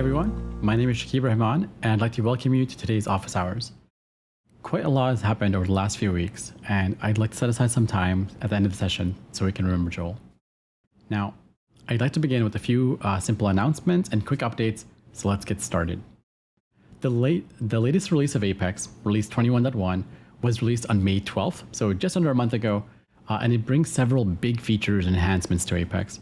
everyone, my name is Shakib Rahman, and I'd like to welcome you to today's office hours. Quite a lot has happened over the last few weeks, and I'd like to set aside some time at the end of the session so we can remember Joel. Now, I'd like to begin with a few simple announcements and quick updates, so let's get started. The latest release of Apex, release 21.1, was released on May 12th, so just under a month ago, and it brings several big features and enhancements to Apex.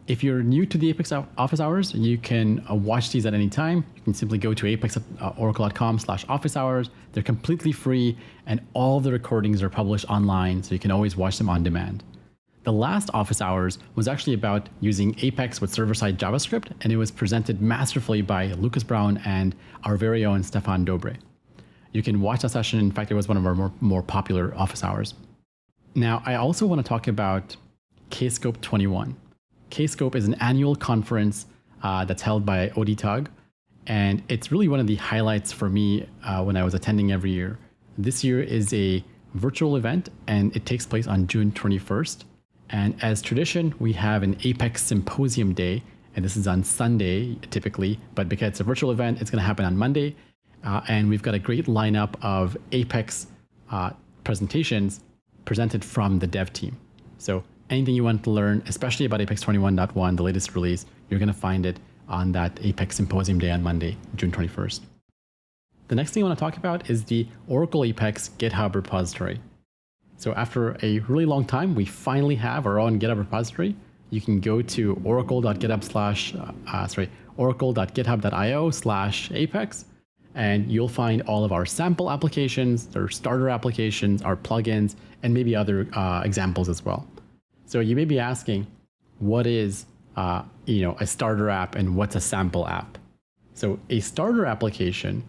If you're new to the Apex office hours, you can watch these at any time. You can simply go to apex.oracle.com/office hours. They're completely free, and all the recordings are published online, so you can always watch them on demand. The last office hours was actually about using Apex with server-side JavaScript, and it was presented masterfully by Lucas Brown and our very own Stefan Dobre. You can watch that session. In fact, it was one of our more popular office hours. Now, I also want to talk about Kscope 21. Kscope is an annual conference that's held by ODTUG, and it's really one of the highlights for me when I was attending every year. This year is a virtual event, and it takes place on June 21st. And as tradition, we have an Apex Symposium Day, and this is on Sunday typically, but because it's a virtual event, it's going to happen on Monday. And we've got a great lineup of Apex presentations presented from the dev team. So anything you want to learn, especially about Apex 21.1, the latest release, you're going to find it on that Apex Symposium Day on Monday, June 21st. The next thing I want to talk about is the Oracle Apex GitHub repository. So after a really long time, we finally have our own GitHub repository. You can go to oracle.github.io/apex, and you'll find all of our sample applications, our starter applications, our plugins, and maybe other examples as well. So you may be asking, what is a starter app and what's a sample app? So a starter application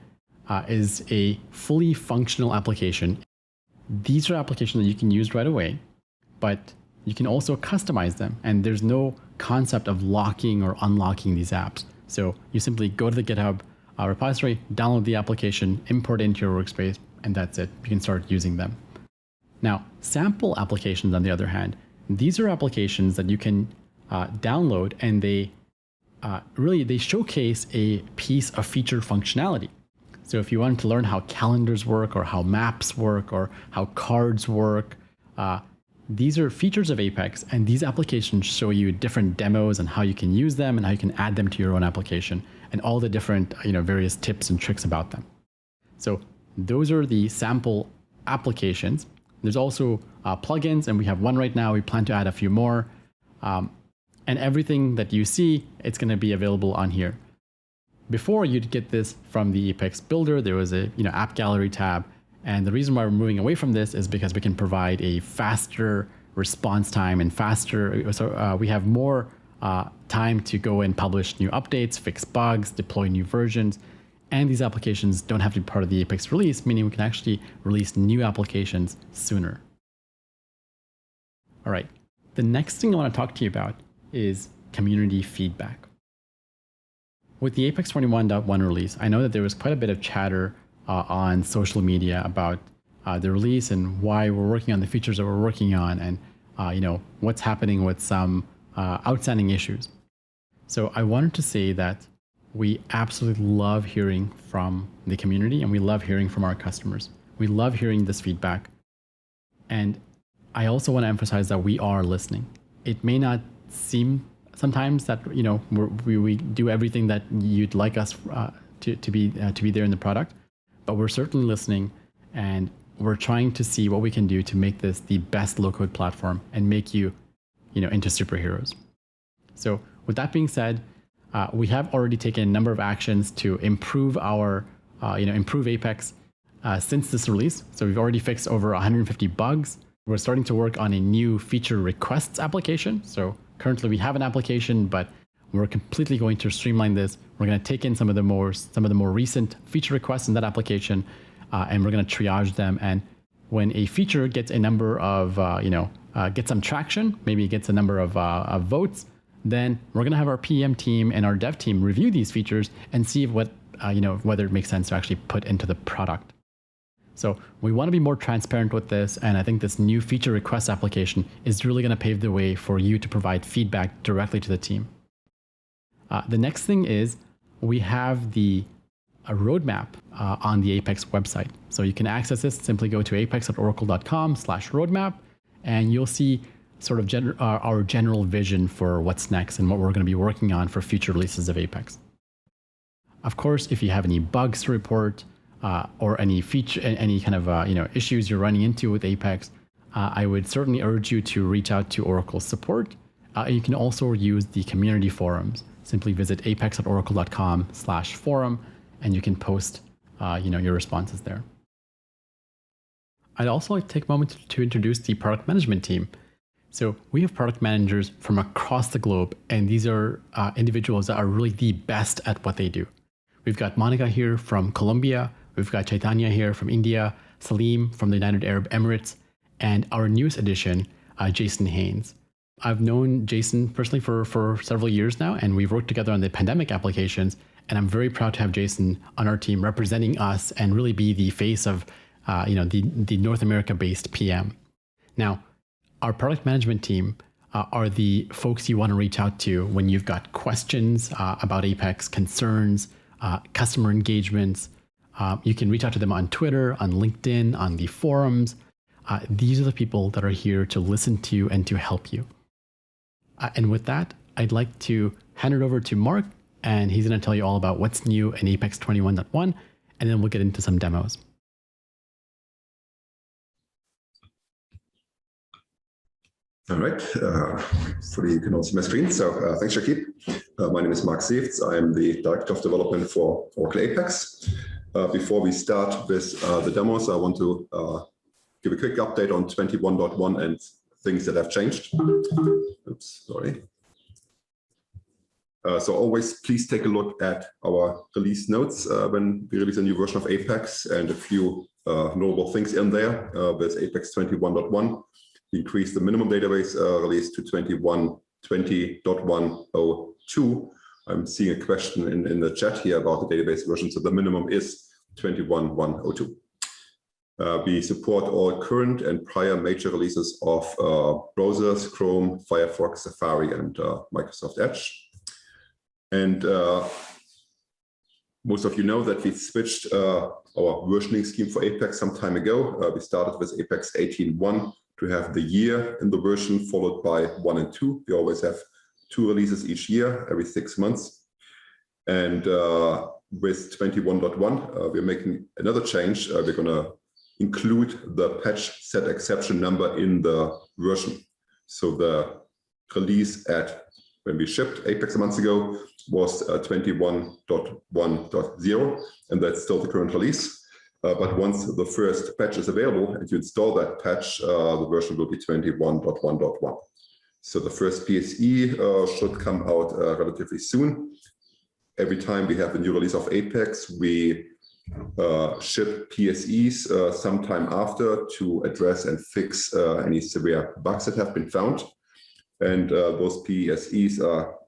is a fully functional application. These are applications that you can use right away, but you can also customize them. And there's no concept of locking or unlocking these apps. So you simply go to the GitHub repository, download the application, import it into your workspace, and that's it. You can start using them. Now, sample applications, on the other hand, these are applications that you can download, and they showcase a piece of feature functionality. So if you want to learn how calendars work, or how maps work, or how cards work, these are features of Apex, and these applications show you different demos and how you can use them and how you can add them to your own application, and all the different various tips and tricks about them. So those are the sample applications. There's also plugins, and we have one right now. We plan to add a few more. And everything that you see, it's going to be available on here. Before, you'd get this from the Apex Builder. There was a app gallery tab. And the reason why we're moving away from this is because we can provide a faster response time and faster. So we have more time to go and publish new updates, fix bugs, deploy new versions. And these applications don't have to be part of the Apex release, meaning we can actually release new applications sooner. All right, the next thing I want to talk to you about is community feedback. With the Apex 21.1 release, I know that there was quite a bit of chatter on social media about the release and why we're working on the features that we're working on, and what's happening with some outstanding issues. So I wanted to say that we absolutely love hearing from the community, and we love hearing from our customers. We love hearing this feedback. And I also want to emphasize that we are listening. It may not seem sometimes that we do everything that you'd like us to be there in the product, but we're certainly listening, and we're trying to see what we can do to make this the best low-code platform and make you into superheroes. So with that being said, we have already taken a number of actions to improve our, improve Apex since this release. So we've already fixed over 150 bugs. We're starting to work on a new feature requests application. So currently we have an application, but we're completely going to streamline this. We're going to take in some of the more recent feature requests in that application, and we're going to triage them. And when a feature gets a number of, gets some traction, maybe it gets a number of votes, then we're going to have our PM team and our dev team review these features and see whether it makes sense to actually put into the product. So we want to be more transparent with this, and I think this new feature request application is really going to pave the way for you to provide feedback directly to the team. The next thing is we have a roadmap on the Apex website. So you can access this, simply go to apex.oracle.com/roadmap, and you'll see sort of our general vision for what's next and what we're going to be working on for future releases of Apex. Of course, if you have any bugs to report or any kind of issues you're running into with Apex, I would certainly urge you to reach out to Oracle support. You can also use the community forums. Simply visit apex.oracle.com/forum, and you can post your responses there. I'd also like to take a moment to introduce the product management team. So we have product managers from across the globe, and these are individuals that are really the best at what they do. We've got Monica here from Colombia, we've got Chaitanya here from India, Salim from the United Arab Emirates, and our newest addition, Jason Haynes. I've known Jason personally for several years now, and we've worked together on the pandemic applications, and I'm very proud to have Jason on our team representing us and really be the face of the North America-based PM. Now, our product management team are the folks you want to reach out to when you've got questions about Apex, concerns, customer engagements. You can reach out to them on Twitter, on LinkedIn, on the forums. These are the people that are here to listen to you and to help you. And with that, I'd like to hand it over to Mark, and he's going to tell you all about what's new in Apex 21.1, and then we'll get into some demos. All right, hopefully you can all see my screen. So thanks, Shakib. My name is Mark Siefts. I'm the Director of Development for Oracle Apex. Before we start with the demos, I want to give a quick update on 21.1 and things that have changed. Oops, sorry. So always please take a look at our release notes when we release a new version of Apex, and a few notable things in there. With Apex 21.1. Increase the minimum database release to 21.20.102. I'm seeing a question in the chat here about the database version. So the minimum is 21.102. We support all current and prior major releases of browsers, Chrome, Firefox, Safari, and Microsoft Edge. And most of you know that we switched our versioning scheme for Apex some time ago. We started with Apex 18.1 to have the year in the version followed by 1 and 2. We always have 2 releases each year, every 6 months. And with 21.1, we're making another change. We're going to include the patch set exception number in the version. So the release when we shipped Apex a month ago was 21.1.0, and that's still the current release. But once the first patch is available and you install that patch, the version will be 21.1.1. So the first PSE should come out relatively soon. Every time we have a new release of Apex, we ship PSEs sometime after to address and fix any severe bugs that have been found. And those PSEs are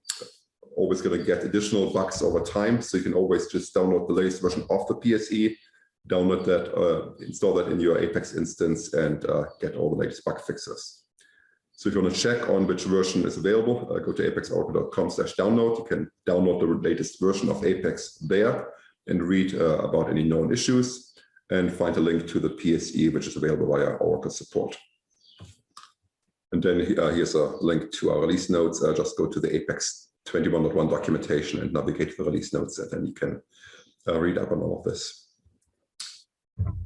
always going to get additional bugs over time. So you can always just download the latest version of the PSE, download that, install that in your Apex instance, and get all the latest bug fixes. So if you want to check on which version is available, go to apexoracle.com/download. You can download the latest version of Apex there and read about any known issues, and find a link to the PSE, which is available via Oracle support. And then here's a link to our release notes. Just go to the Apex 21.1 documentation and navigate to the release notes, and then you can read up on all of this.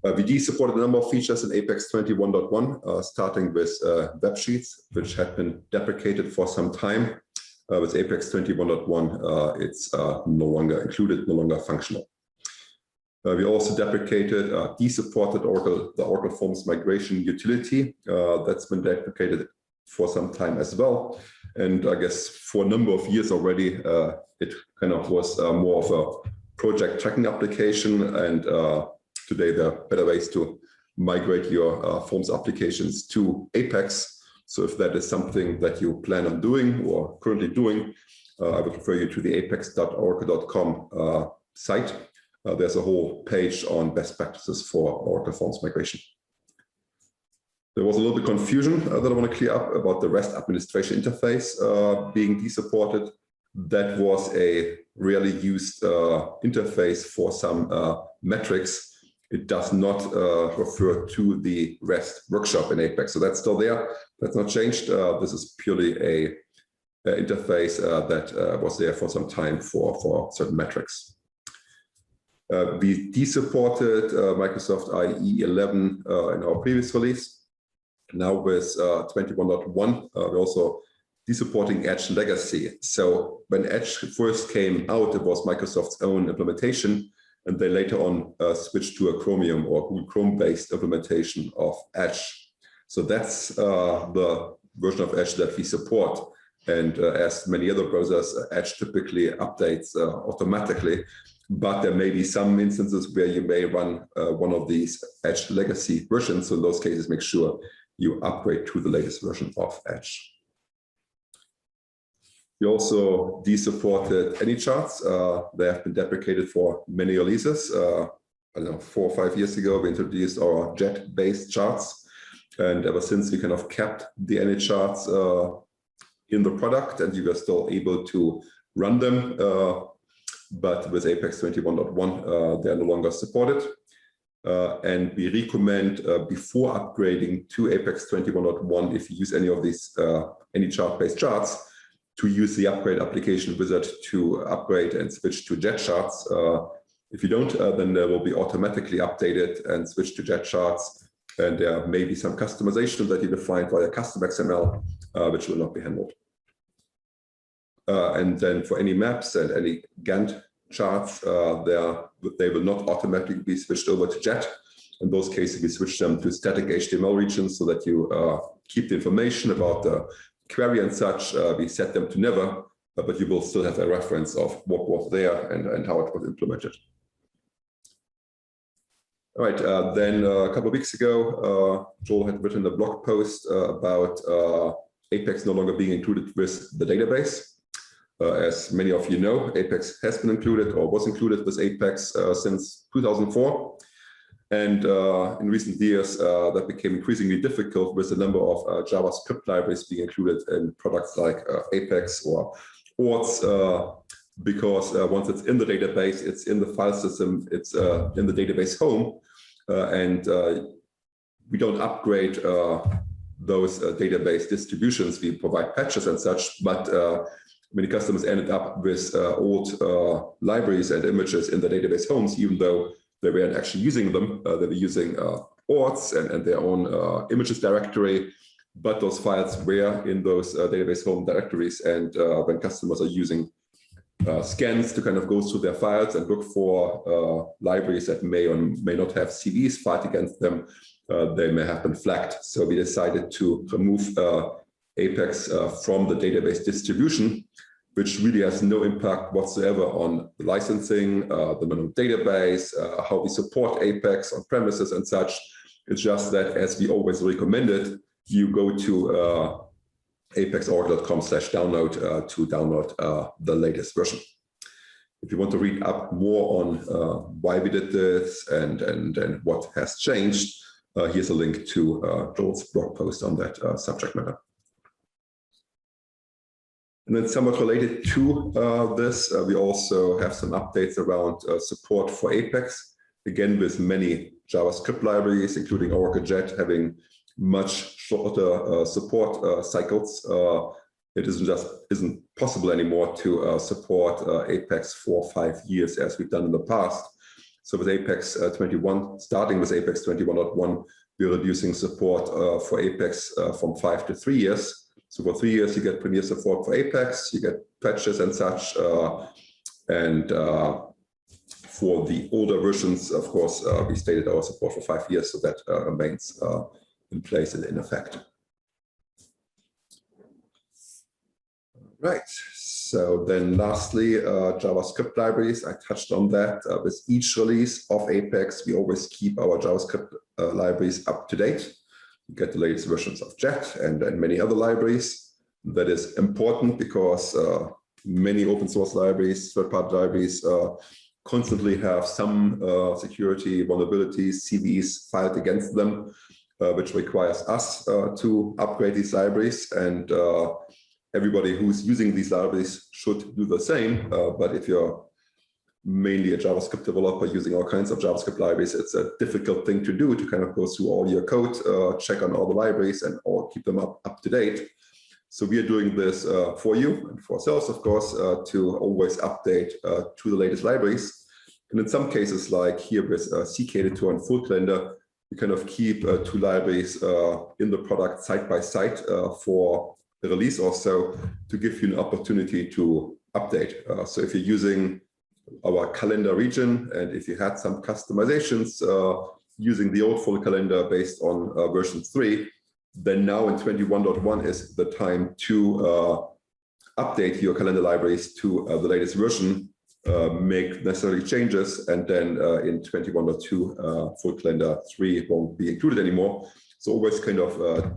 VD supported a number of features in Apex 21.1, starting with web sheets, which had been deprecated for some time. With Apex 21.1, it's no longer included, no longer functional. We also deprecated, desupported the Oracle Forms migration utility. That's been deprecated for some time as well. And I guess for a number of years already, it kind of was more of a project tracking application, and today there are better ways to migrate your Forms applications to Apex. So if that is something that you plan on doing or currently doing, I would refer you to the apex.oracle.com site. There's a whole page on best practices for Oracle Forms migration. There was a little bit of confusion that I want to clear up about the REST administration interface being desupported. That was a rarely used interface for some metrics, it does not refer to the REST workshop in Apex. So that's still there. That's not changed. This is purely a interface that was there for some time for certain metrics. We de-supported Microsoft IE 11 in our previous release. Now with 21.1, we're also de-supporting Edge Legacy. So when Edge first came out, it was Microsoft's own implementation, and they later on switched to a Chromium or Google Chrome-based implementation of Edge. So that's the version of Edge that we support. And as many other browsers, Edge typically updates automatically, but there may be some instances where you may run one of these Edge legacy versions. So in those cases, make sure you upgrade to the latest version of Edge. We also de-supported AnyCharts. They have been deprecated for many releases. I don't know, 4 or 5 years ago, we introduced our JET-based charts. And ever since, we kind of kept the AnyCharts in the product, and you are still able to run them. But with Apex 21.1, they are no longer supported. And we recommend before upgrading to Apex 21.1, if you use any of these AnyChart-based charts, to use the upgrade application wizard to upgrade and switch to JET charts. If you don't, then they will be automatically updated and switch to JET charts. And there may be some customization that you define via custom XML, which will not be handled. And then for any maps and any Gantt charts, they will not automatically be switched over to JET. In those cases, we switch them to static HTML regions so that you keep the information about the query and such. We set them to never, but you will still have a reference of what was there and how it was implemented. All right, then a couple of weeks ago, Joel had written a blog post about Apex no longer being included with the database. As many of you know, Apex has been included or was included with Apex since 2004. And in recent years, that became increasingly difficult with the number of JavaScript libraries being included in products like Apex or ORTS, because once it's in the database, it's in the file system, it's in the database home, and we don't upgrade those database distributions. We provide patches and such, but many customers ended up with old libraries and images in the database homes, even though they weren't actually using them. They were using ORTS and their own images directory, but those files were in those database home directories. And when customers are using scans to kind of go through their files and look for libraries that may or may not have CVs filed against them, they may have been flagged. So we decided to remove Apex from the database distribution, which really has no impact whatsoever on the licensing, the minimum database, how we support Apex on premises and such. It's just that, as we always recommended, you go to apexorg.com/download to download the latest version. If you want to read up more on why we did this and what has changed, here's a link to Joel's blog post on that subject matter. And then somewhat related to this, we also have some updates around support for Apex, again with many JavaScript libraries, including Oracle Jet, having much shorter support cycles. It isn't possible anymore to support Apex for 5 years as we've done in the past. So with Apex 21, starting with Apex 21.1, we're reducing support for Apex from 5 to 3 years. So for 3 years, you get premier support for Apex, you get patches and such. And for the older versions, of course, we stated our support for 5 years, so that remains in place and in effect. Right, so then lastly, JavaScript libraries. I touched on that. With each release of Apex, we always keep our JavaScript libraries up to date. You get the latest versions of Jet and many other libraries. That is important because many open source libraries, third-party libraries, constantly have some security vulnerabilities, CVEs filed against them, which requires us to upgrade these libraries. And everybody who's using these libraries should do the same. But if you're mainly a JavaScript developer using all kinds of JavaScript libraries, it's a difficult thing to do, to kind of go through all your code, check on all the libraries, and all keep them up to date. So we are doing this for you and for ourselves, of course, to always update to the latest libraries. And in some cases, like here with CK Editor and Full Calendar, you kind of keep two libraries in the product side by side for the release or so, to give you an opportunity to update. So if you're using our calendar region, and if you had some customizations using the old Full Calendar based on version 3, then now in 21.1 is the time to update your calendar libraries to the latest version, make necessary changes, and then in 21.2, Full Calendar 3 won't be included anymore. So always kind of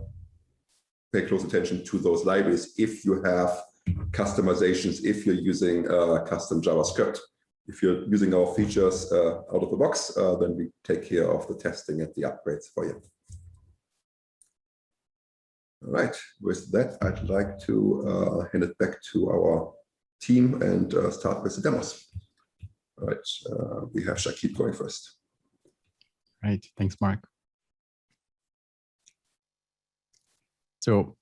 pay close attention to those libraries if you have customizations, if you're using custom JavaScript. If you're using our features out of the box, then we take care of the testing and the upgrades for you. All right, with that, I'd like to hand it back to our team and start with the demos. All right, we have Shakib going first. Right, thanks, Mark. So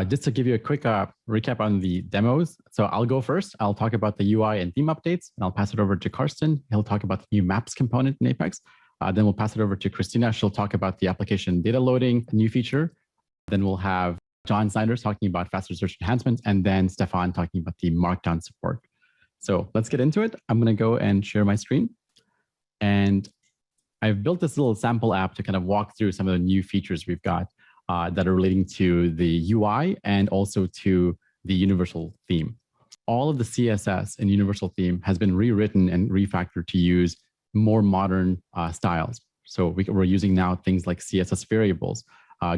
just to give you a quick recap on the demos. So I'll go first. I'll talk about the UI and theme updates, and I'll pass it over to Karsten. He'll talk about the new maps component in Apex. Then we'll pass it over to Christina. She'll talk about the application data loading, a new feature. Then we'll have John Snyder talking about faster search enhancements, and then Stefan talking about the Markdown support. So let's get into it. I'm going to go and share my screen. And I've built this little sample app to kind of walk through some of the new features we've got that are relating to the UI and also to the universal theme. All of the CSS in universal theme has been rewritten and refactored to use more modern styles. So we're using now things like CSS variables,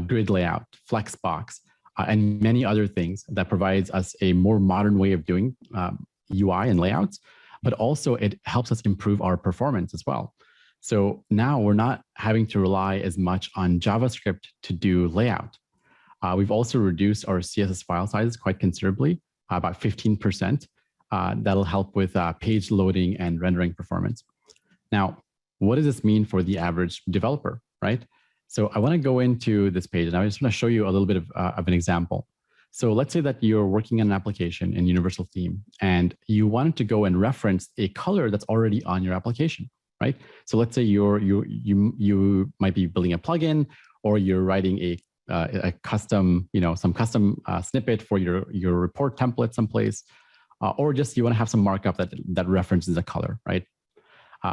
grid layout, flexbox, and many other things that provides us a more modern way of doing UI and layouts, but also it helps us improve our performance as well. So now we're not having to rely as much on JavaScript to do layout. We've also reduced our CSS file sizes quite considerably, about 15%. That'll help with page loading and rendering performance. Now, what does this mean for the average developer, right? So I want to go into this page, and I just want to show you a little bit of an example. So let's say that you're working on an application in Universal Theme, and you wanted to go and reference a color that's already on your application, right? So let's say you might be building a plugin, or you're writing a custom, some custom snippet for your report template someplace, or just you want to have some markup that references a color, right?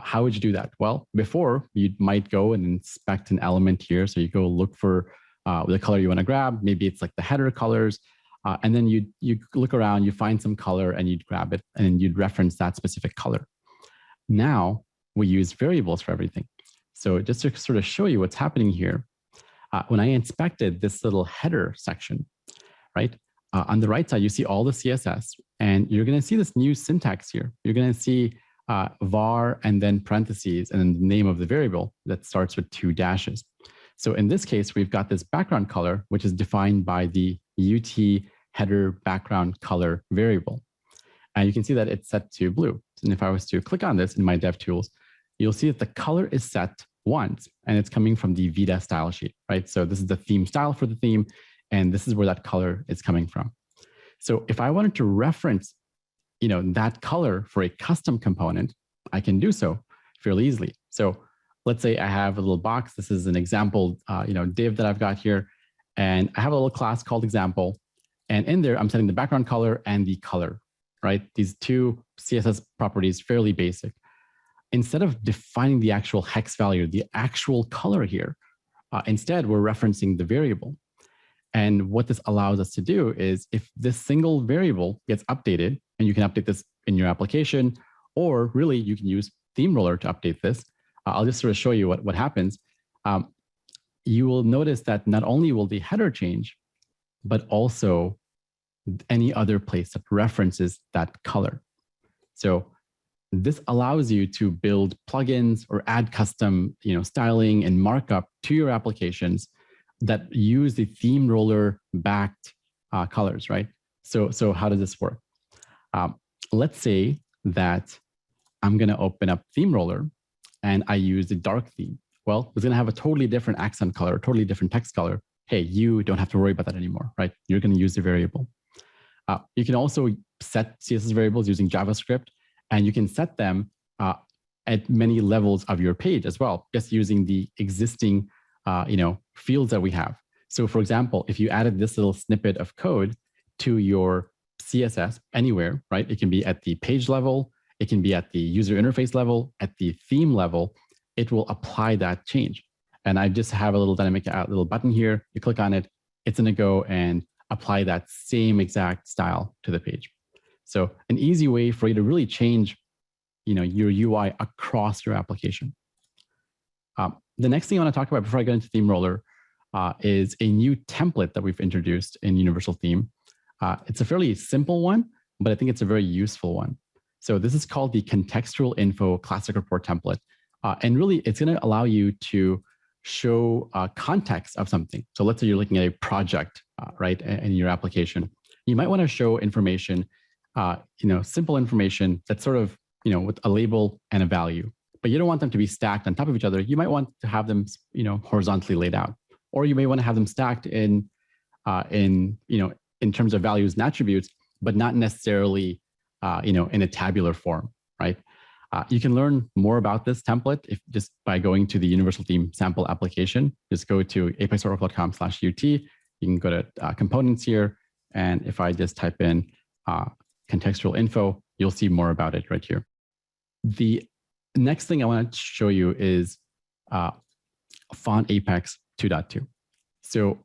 How would you do that? Well, before you might go and inspect an element here. So you go look for the color you want to grab. Maybe it's like the header colors. And then you look around, you find some color and you'd grab it and you'd reference that specific color. Now we use variables for everything. So just to sort of show you what's happening here, when I inspected this little header section, right? On the right side, you see all the CSS, and you're going to see this new syntax here. You're going to see var and then parentheses and then the name of the variable that starts with 2 dashes. So in this case, we've got this background color, which is defined by the UT header background color variable. And you can see that it's set to blue. And if I was to click on this in my DevTools, you'll see that the color is set once, and it's coming from the Vita style sheet, right? So this is the theme style for the theme, and this is where that color is coming from. So if I wanted to reference that color for a custom component, I can do so fairly easily. So let's say I have a little box. This is an example, div that I've got here, and I have a little class called example. And in there, I'm setting the background color and the color, right? These two CSS properties, fairly basic. Instead of defining the actual hex value, the actual color here, instead we're referencing the variable. And what this allows us to do is if this single variable gets updated, and you can update this in your application, or really you can use Theme Roller to update this. I'll just sort of show you what happens. You will notice that not only will the header change, but also any other place that references that color. So this allows you to build plugins or add custom styling and markup to your applications that use the Theme Roller backed colors, right? So how does this work? Let's say that I'm going to open up Theme Roller and I use the dark theme. Well, it's going to have a totally different accent color, totally different text color. Hey, you don't have to worry about that anymore, right? You're going to use the variable. You can also set CSS variables using JavaScript, and you can set them at many levels of your page as well, just using the existing fields that we have. So for example, if you added this little snippet of code to your CSS anywhere, right? It can be at the page level, it can be at the user interface level, at the theme level, it will apply that change. And I just have a little dynamic little button here. You click on it, it's going to go and apply that same exact style to the page. So an easy way for you to really change your UI across your application. The next thing I want to talk about before I get into Theme Roller is a new template that we've introduced in Universal Theme. It's a fairly simple one, but I think it's a very useful one. So this is called the Contextual Info Classic Report template. And really, it's going to allow you to show context of something. So let's say you're looking at a project, right, in your application. You might want to show information, simple information that's sort of, with a label and a value, but you don't want them to be stacked on top of each other. You might want to have them, horizontally laid out, or you may want to have them stacked in terms of values and attributes, but not necessarily, in a tabular form, right? You can learn more about this template just by going to the Universal Theme sample application. Just go to apexoracle.com/UT. You can go to components here. And if I just type in contextual info, you'll see more about it right here. The next thing I want to show you is Font Apex 2.2. So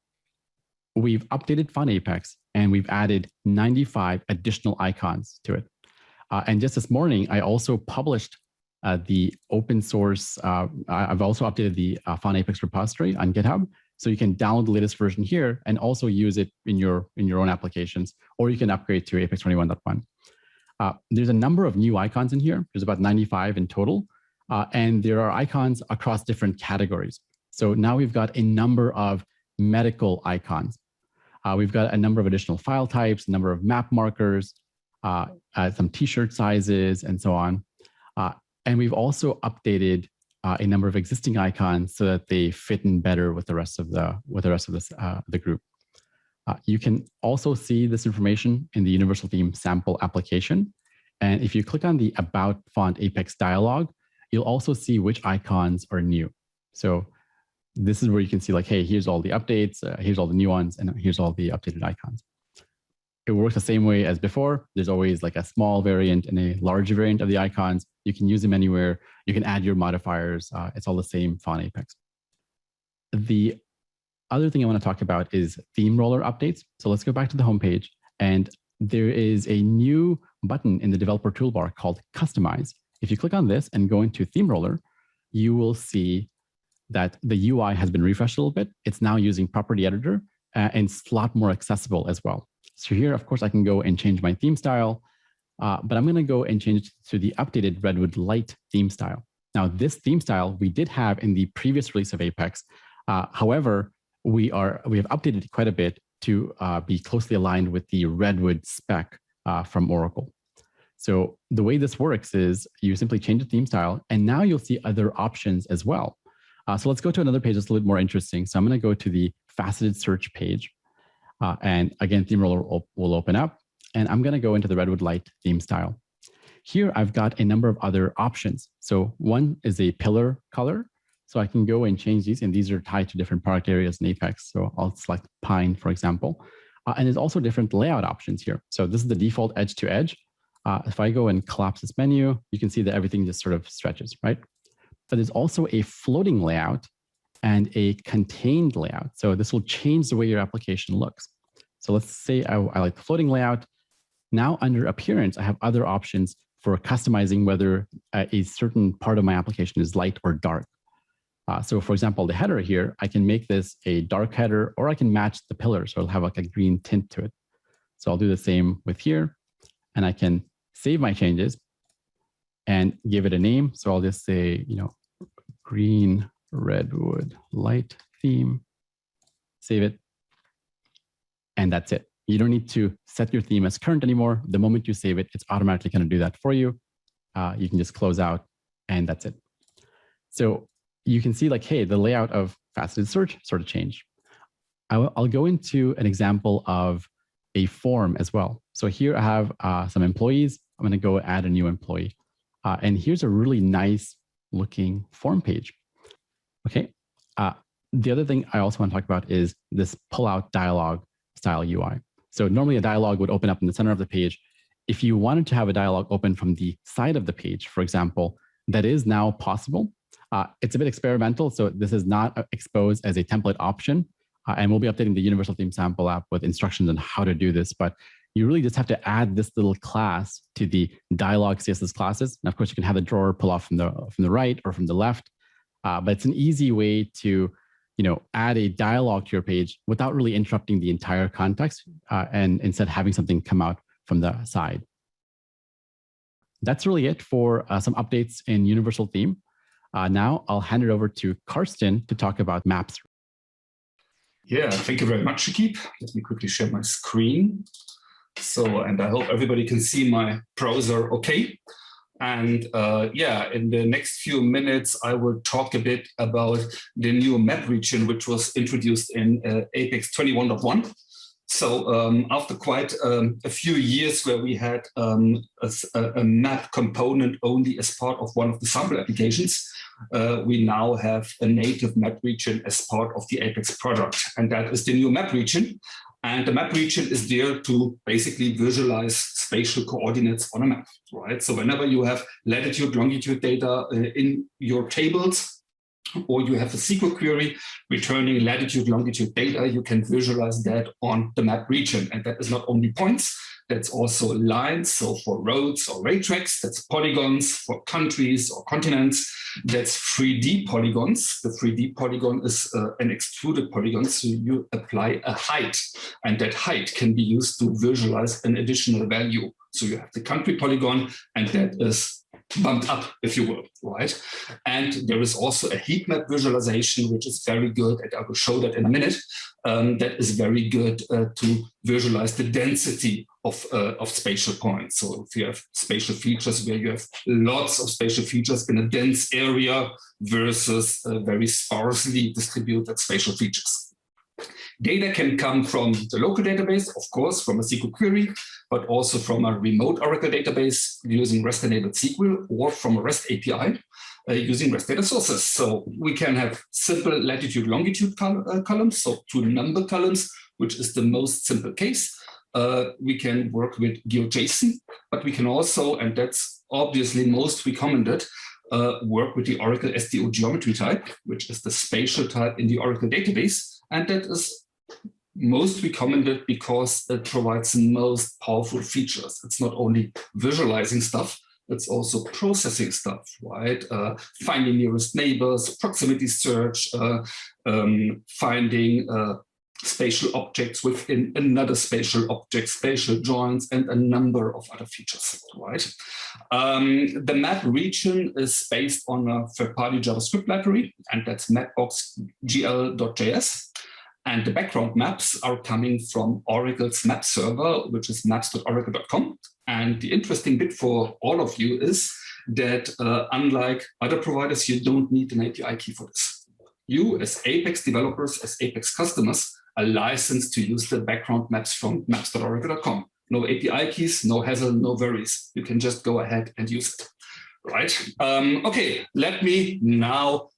we've updated Font Apex and we've added 95 additional icons to it. And just this morning, I also published the open source. I've also updated the Font Apex repository on GitHub, so you can download the latest version here and also use it in your own applications, or you can upgrade to Apex 21.1. There's a number of new icons in here. There's about 95 in total, and there are icons across different categories. So now we've got a number of medical icons. We've got a number of additional file types, a number of map markers, some t-shirt sizes, and so on. And we've also updated a number of existing icons so that they fit in better with the rest of the group. You can also see this information in the Universal Theme sample application. And if you click on the About Font Apex dialog, you'll also see which icons are new. So this is where you can see, like, hey, here's all the updates, here's all the new ones, and here's all the updated icons. It works the same way as before. There's always like a small variant and a large variant of the icons. You can use them anywhere. You can add your modifiers. It's all the same Font Apex. The other thing I want to talk about is Theme Roller updates. So let's go back to the homepage. And there is a new button in the developer toolbar called Customize. If you click on this and go into Theme Roller, you will see that the UI has been refreshed a little bit. It's now using Property Editor, and it's a lot more accessible as well. So here, of course, I can go and change my theme style, but I'm going to go and change it to the updated Redwood Light theme style. Now, this theme style we did have in the previous release of Apex. However, we have updated it quite a bit to be closely aligned with the Redwood spec from Oracle. So the way this works is you simply change the theme style, and now you'll see other options as well. So let's go to another page that's a little more interesting. So I'm going to go to the Faceted Search page. And again, Theme Roller will open up, and I'm going to go into the Redwood Light theme style. Here, I've got a number of other options. So one is a pillar color. So I can go and change these, and these are tied to different product areas in Apex. So I'll select Pine, for example. And there's also different layout options here. So this is the default edge to edge. If I go and collapse this menu, you can see that everything just sort of stretches, right? But there's also a floating layout and a contained layout. So this will change the way your application looks. So let's say I like the floating layout. Now under appearance, I have other options for customizing whether a certain part of my application is light or dark. So for example, the header here, I can make this a dark header, or I can match the pillar. So it'll have like a green tint to it. So I'll do the same with here, and I can save my changes and give it a name. So I'll just say, green Redwood Light theme, save it. And that's it. You don't need to set your theme as current anymore. The moment you save it, it's automatically going to do that for you. You can just close out and that's it. So you can see like, hey, the layout of faceted search sort of changed. I'll go into an example of a form as well. So here I have some employees. I'm going to go add a new employee. And here's a really nice looking form page. Okay. The other thing I also want to talk about is this pull-out dialog style UI. So normally a dialog would open up in the center of the page. If you wanted to have a dialog open from the side of the page, for example, that is now possible. It's a bit experimental, so this is not exposed as a template option. And we'll be updating the Universal Theme Sample app with instructions on how to do this. But you really just have to add this little class to the dialog CSS classes. And of course, you can have the drawer pull off from the right or from the left. But it's an easy way to add a dialog to your page without really interrupting the entire context and instead having something come out from the side. That's really it for some updates in Universal Theme. Now I'll hand it over to Karsten to talk about maps. Yeah, thank you very much, Shakib. Let me quickly share my screen. So, and I hope everybody can see my browser okay. And yeah, in the next few minutes, I will talk a bit about the new map region, which was introduced in Apex 21.1. So after quite a few years where we had a map component only as part of one of the sample applications, we now have a native map region as part of the Apex product. And that is the new map region. And the map region is there to basically visualize spatial coordinates on a map, right? So whenever you have latitude, longitude data in your tables, or you have a SQL query returning latitude, longitude data, you can visualize that on the map region. And that is not only points, that's also lines. So for roads or rail tracks, that's polygons. For countries or continents, that's 3D polygons. The 3D polygon is an extruded polygon, so you apply a height. And that height can be used to visualize an additional value. So you have the country polygon, and that is bumped up, if you will, right? And there is also a heat map visualization, which is very good, and I will show that in a minute. That is very good to visualize the density of spatial points. So if you have spatial features where you have lots of spatial features in a dense area versus very sparsely distributed spatial features. Data can come from the local database, of course, from a SQL query, but also from a remote Oracle database using REST-enabled SQL, or from a REST API using REST data sources. So we can have simple latitude, longitude columns, so two number columns, which is the most simple case. We can work with GeoJSON, but we can also, and that's obviously most recommended, work with the Oracle SDO geometry type, which is the spatial type in the Oracle database. And that is most recommended because it provides the most powerful features. It's not only visualizing stuff, it's also processing stuff, right? Finding nearest neighbors, proximity search, finding spatial objects within another spatial object, spatial joins, and a number of other features, right? The map region is based on a third-party JavaScript library, and that's mapbox.gl.js. And the background maps are coming from Oracle's map server, which is maps.oracle.com. And the interesting bit for all of you is that unlike other providers, you don't need an API key for this. You, as Apex developers, as Apex customers, are licensed to use the background maps from maps.oracle.com. No API keys, no hassle, no worries. You can just go ahead and use it, right? Okay, let me now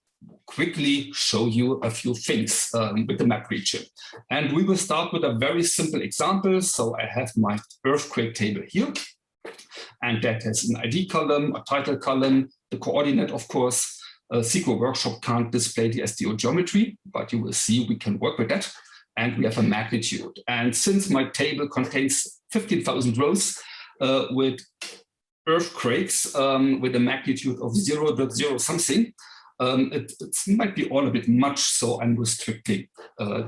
quickly show you a few things with the map region. And we will start with a very simple example. So I have my earthquake table here, and that has an ID column, a title column, the coordinate, of course. SQL Workshop can't display the SDO geometry, but you will see we can work with that. And we have a magnitude. And since my table contains 15,000 rows with earthquakes with a magnitude of 0.0 something, it might be all a bit much, so I'm restricting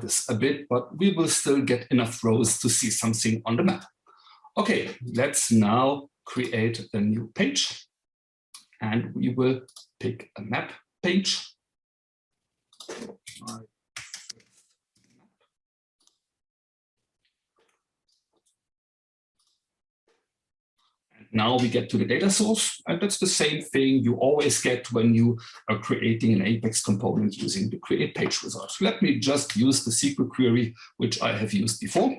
this a bit, but we will still get enough rows to see something on the map. Okay, let's now create a new page, and we will pick a map page. Now we get to the data source, and that's the same thing you always get when you are creating an Apex component using the create page wizard. Let me just use the SQL query, which I have used before.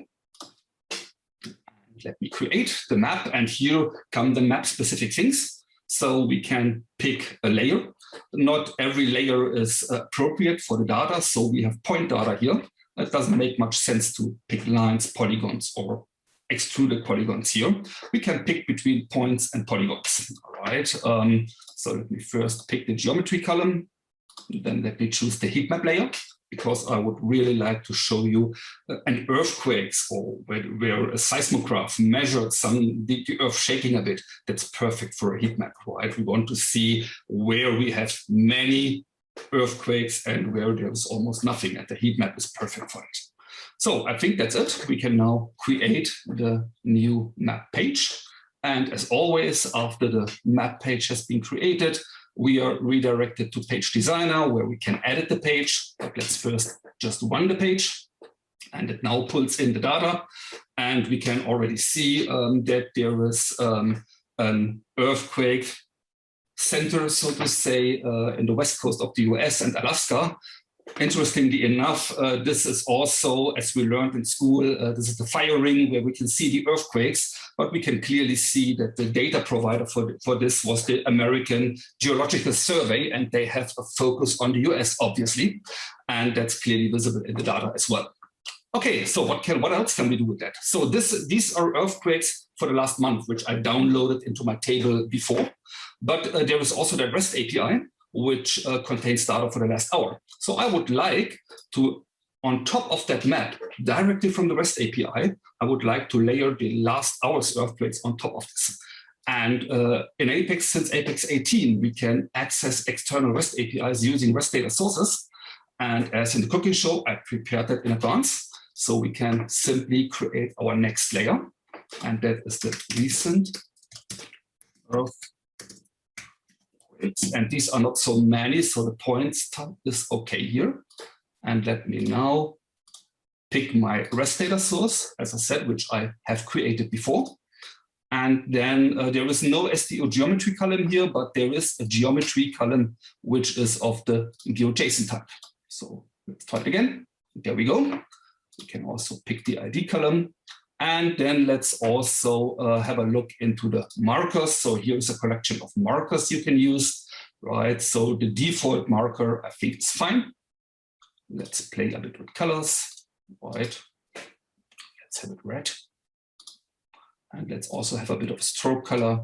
Let me create the map, and here come the map specific things. So we can pick a layer. Not every layer is appropriate for the data, so we have point data here. It doesn't make much sense to pick lines, polygons, or extruded polygons here. We can pick between points and polygons. All right. So let me first pick the geometry column. Then let me choose the heat map layer, because I would really like to show you an earthquakes, or where a seismograph measured the earth shaking a bit. That's perfect for a heat map, right? We want to see where we have many earthquakes and where there's almost nothing, and the heat map is perfect for it. So I think that's it. We can now create the new map page. And as always, after the map page has been created, we are redirected to Page Designer, where we can edit the page. But let's first just run the page. And it now pulls in the data. And we can already see that there is an earthquake center, so to say, in the west coast of the US and Alaska. Interestingly enough, this is also, as we learned in school, this is the fire ring where we can see the earthquakes, but we can clearly see that the data provider for this was the American Geological Survey, and they have a focus on the US, obviously, and that's clearly visible in the data as well. Okay, so what else can we do with that? So these are earthquakes for the last month, which I downloaded into my table before, but there is also the REST API, which contains data for the last hour. So I would like to, on top of that map, directly from the REST API, I would like to layer the last hour's earthquakes on top of this. And in Apex, since Apex 18, we can access external REST APIs using REST data sources. And as in the cooking show, I prepared that in advance. So we can simply create our next layer. And that is the recent earth. And these are not so many, so the points is okay here. And let me now pick my REST data source, as I said, which I have created before. And then there is no SDO geometry column here, but there is a geometry column, which is of the GeoJSON type. So let's try it again. There we go. We can also pick the ID column. And then let's also have a look into the markers. So here's a collection of markers you can use, right? So the default marker, I think, is fine. Let's play a bit with colors, right? Let's have it red. And let's also have a bit of stroke color.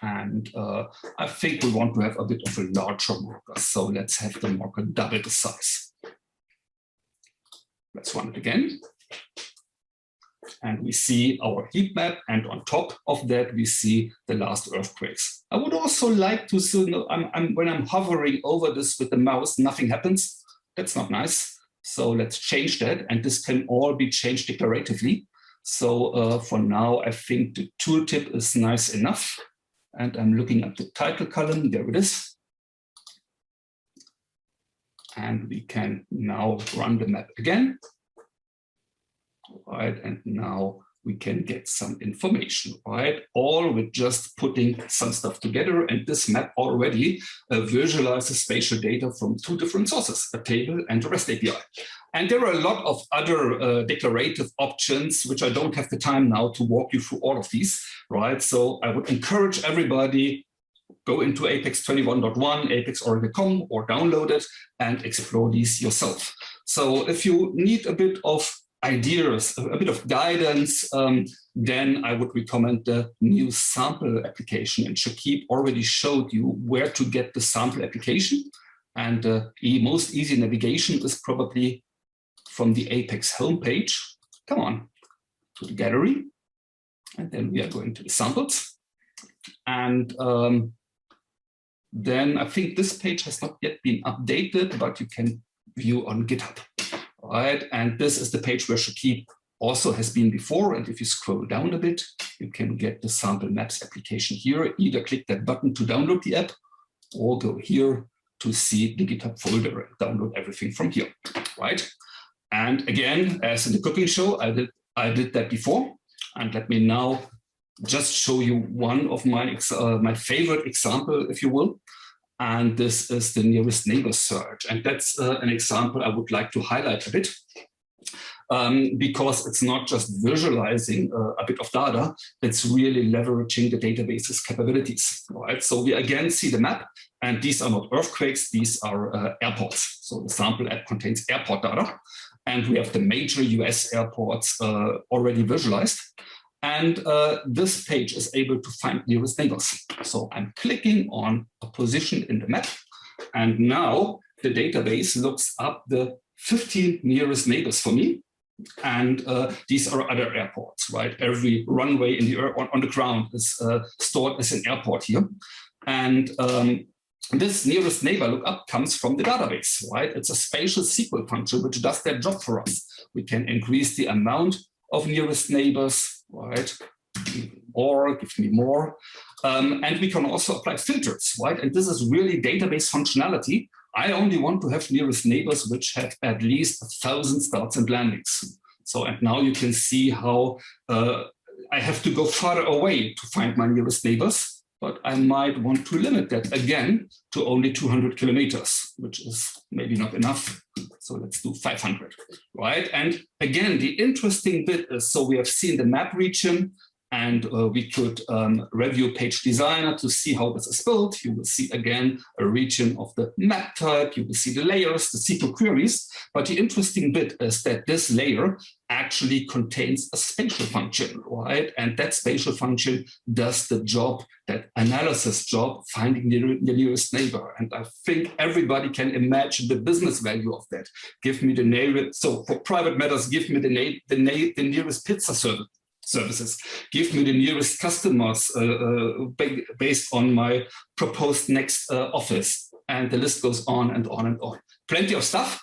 And I think we want to have a bit of a larger marker. So let's have the marker double the size. Let's run it again. And we see our heat map, and on top of that, we see the last earthquakes. I would also like to see, when I'm hovering over this with the mouse, nothing happens. That's not nice. So let's change that, and this can all be changed declaratively. So for now, I think the tooltip is nice enough. And I'm looking at the title column, there it is. And we can now run the map again. Right, and now we can get some information, right? All with just putting some stuff together. And this map already visualizes spatial data from two different sources, a table and a REST API. And there are a lot of other declarative options, which I don't have the time now to walk you through all of these, right? So I would encourage everybody, go into Apex 21.1, apexoracle.com, or download it and explore these yourself. So if you need a bit of ideas, a bit of guidance, then I would recommend the new sample application. And Shakib already showed you where to get the sample application. And the most easy navigation is probably from the Apex homepage. Come on, to the gallery. And then we are going to the samples. And then I think this page has not yet been updated, but you can view on GitHub. Right, and this is the page where Shakib also has been before. And if you scroll down a bit, you can get the sample maps application here. Either click that button to download the app, or go here to see the GitHub folder and download everything from here. Right, and again, as in the cooking show, I did that before. And let me now just show you one of my favorite example, if you will. And this is the nearest neighbor search. And that's an example I would like to highlight a bit. Because it's not just visualizing a bit of data, it's really leveraging the database's capabilities, right? So we again see the map, and these are not earthquakes, these are airports. So the sample app contains airport data, and we have the major US airports already visualized. And this page is able to find nearest neighbors. So I'm clicking on a position in the map, and now the database looks up the 15 nearest neighbors for me. And these are other airports, right? Every runway in the on the ground is stored as an airport here. And this nearest neighbor lookup comes from the database, right? It's a spatial SQL function which does their job for us. We can increase the amount of nearest neighbors, right? Or give me more. And we can also apply filters, right? And this is really database functionality. I only want to have nearest neighbors which have at least 1,000 starts and landings. So, and now you can see how I have to go farther away to find my nearest neighbors, but I might want to limit that again to only 200 kilometers, which is maybe not enough. So let's do 500, right? And again, the interesting bit is, so we have seen the map region, and we could review Page Designer to see how this is built. You will see, again, a region of the map type. You will see the layers, the SQL queries. But the interesting bit is that this layer actually contains a spatial function, right? And that spatial function does the job, that analysis job, finding the nearest neighbor. And I think everybody can imagine the business value of that. Give me the nearest, so for private matters, give me the nearest pizza services. Give me the nearest customers based on my proposed next office. And the list goes on and on and on. Plenty of stuff.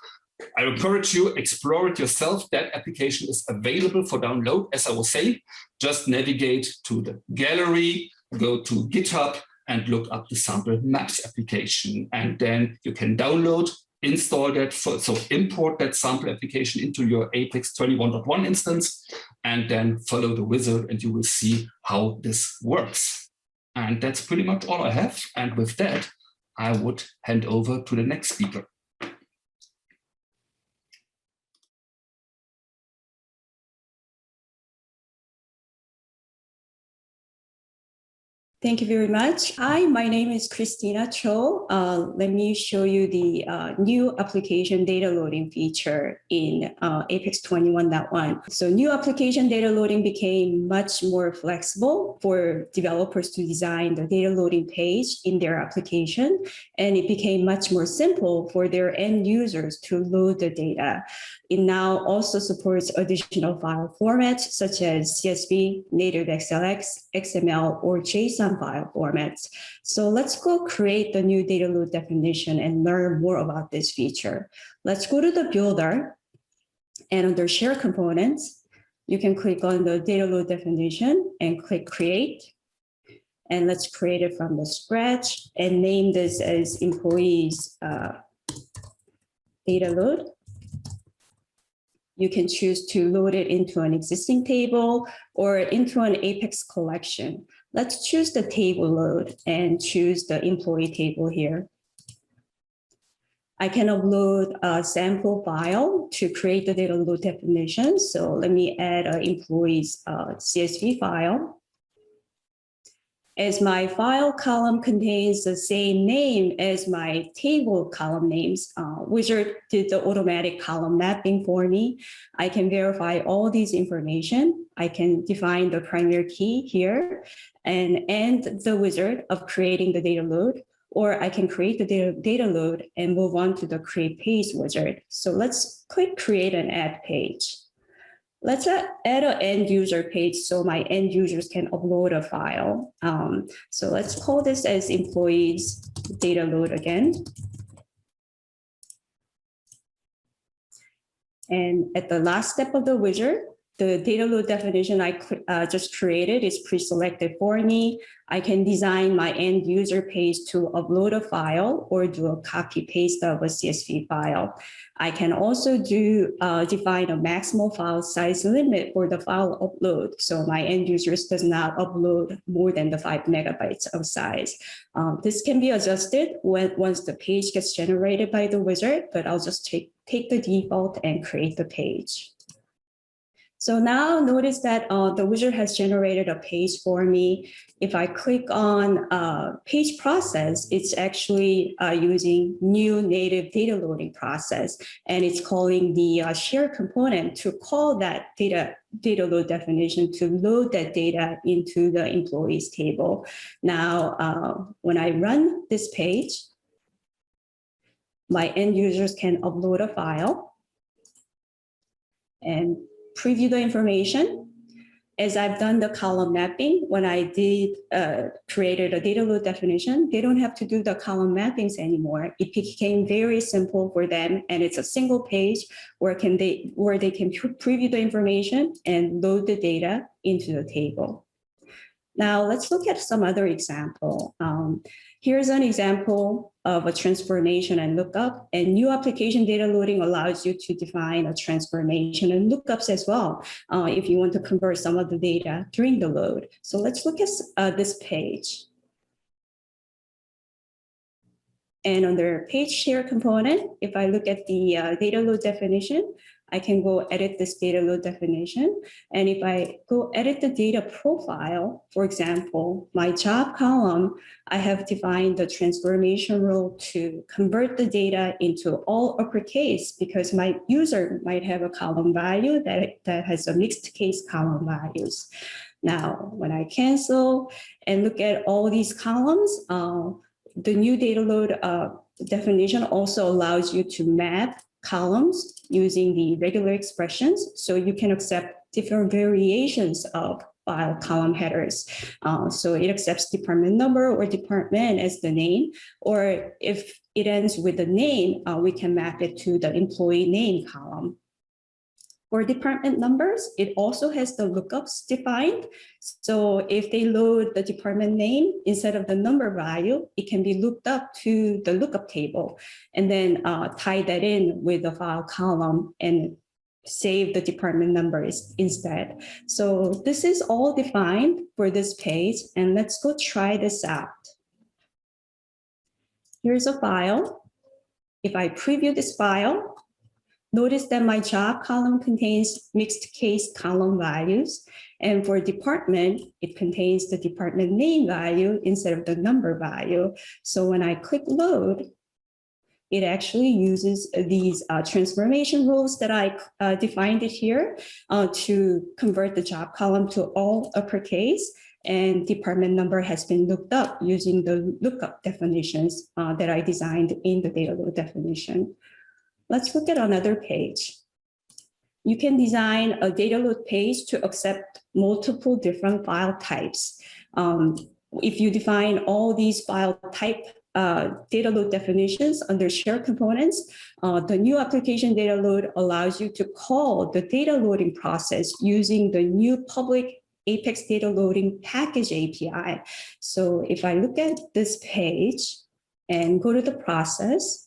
I encourage you, explore it yourself. That application is available for download, as I was saying. Just navigate to the gallery, go to GitHub, and look up the sample maps application. And then you can download, install that, so import that sample application into your Apex 21.1 instance, and then follow the wizard, and you will see how this works. And that's pretty much all I have. And with that, I would hand over to the next speaker. Thank you very much. Hi, my name is Christina Cho. Let me show you the new application data loading feature in Apex 21.1. So new application data loading became much more flexible for developers to design the data loading page in their application. And it became much more simple for their end users to load the data. It now also supports additional file formats such as CSV, native XLX, XML, or JSON file formats. So let's go create the new data load definition and learn more about this feature. Let's go to the builder, and under share components, you can click on the data load definition and click create. And let's create it from the scratch and name this as employees data load. You can choose to load it into an existing table or into an Apex collection. Let's choose the table load and choose the employee table here. I can upload a sample file to create the data load definition. So let me add an employee's CSV file. As my file column contains the same name as my table column names, Wizard did the automatic column mapping for me. I can verify all these information. I can define the primary key here and end the wizard of creating the data load, or I can create the data load and move on to the create page wizard. So let's click create and add page. Let's add an end user page so my end users can upload a file. So let's call this as employees data load again. And at the last step of the wizard, the data load definition I just created is pre-selected for me. I can design my end user page to upload a file or do a copy paste of a CSV file. I can also define a maximal file size limit for the file upload. So my end users does not upload more than the 5 megabytes of size. This can be adjusted once the page gets generated by the wizard, but I'll just take the default and create the page. So now notice that the wizard has generated a page for me. If I click on page process, it's actually using new native data loading process, and it's calling the share component to call that data load definition to load that data into the employees table. Now, when I run this page, my end users can upload a file and preview the information. As I've done the column mapping, when I did created a data load definition, they don't have to do the column mappings anymore. It became very simple for them, and it's a single page where they can preview the information and load the data into the table. Now let's look at some other example. Here's an example of a transformation and lookup, and new application data loading allows you to define a transformation and lookups as well if you want to convert some of the data during the load. So let's look at this page. And under page share component, if I look at the data load definition, I can go edit this data load definition. And if I go edit the data profile, for example, my job column, I have defined the transformation rule to convert the data into all uppercase because my user might have a column value that has a mixed case column values. Now, when I cancel and look at all these columns, the new data load definition also allows you to map columns using the regular expressions, so you can accept different variations of file column headers. So it accepts department number or department as the name, or if it ends with the name, we can map it to the employee name column. For department numbers, it also has the lookups defined. So if they load the department name instead of the number value, it can be looked up to the lookup table and then tie that in with the file column and save the department numbers instead. So this is all defined for this page, and let's go try this out. Here's a file. If I preview this file, notice that my job column contains mixed case column values. And for department, it contains the department name value instead of the number value. So when I click load, it actually uses these transformation rules that I defined it here to convert the job column to all uppercase, and department number has been looked up using the lookup definitions that I designed in the data load definition. Let's look at another page. You can design a data load page to accept multiple different file types. If you define all these file type data load definitions under share components, the new application data load allows you to call the data loading process using the new public Apex data loading package API. So if I look at this page and go to the process,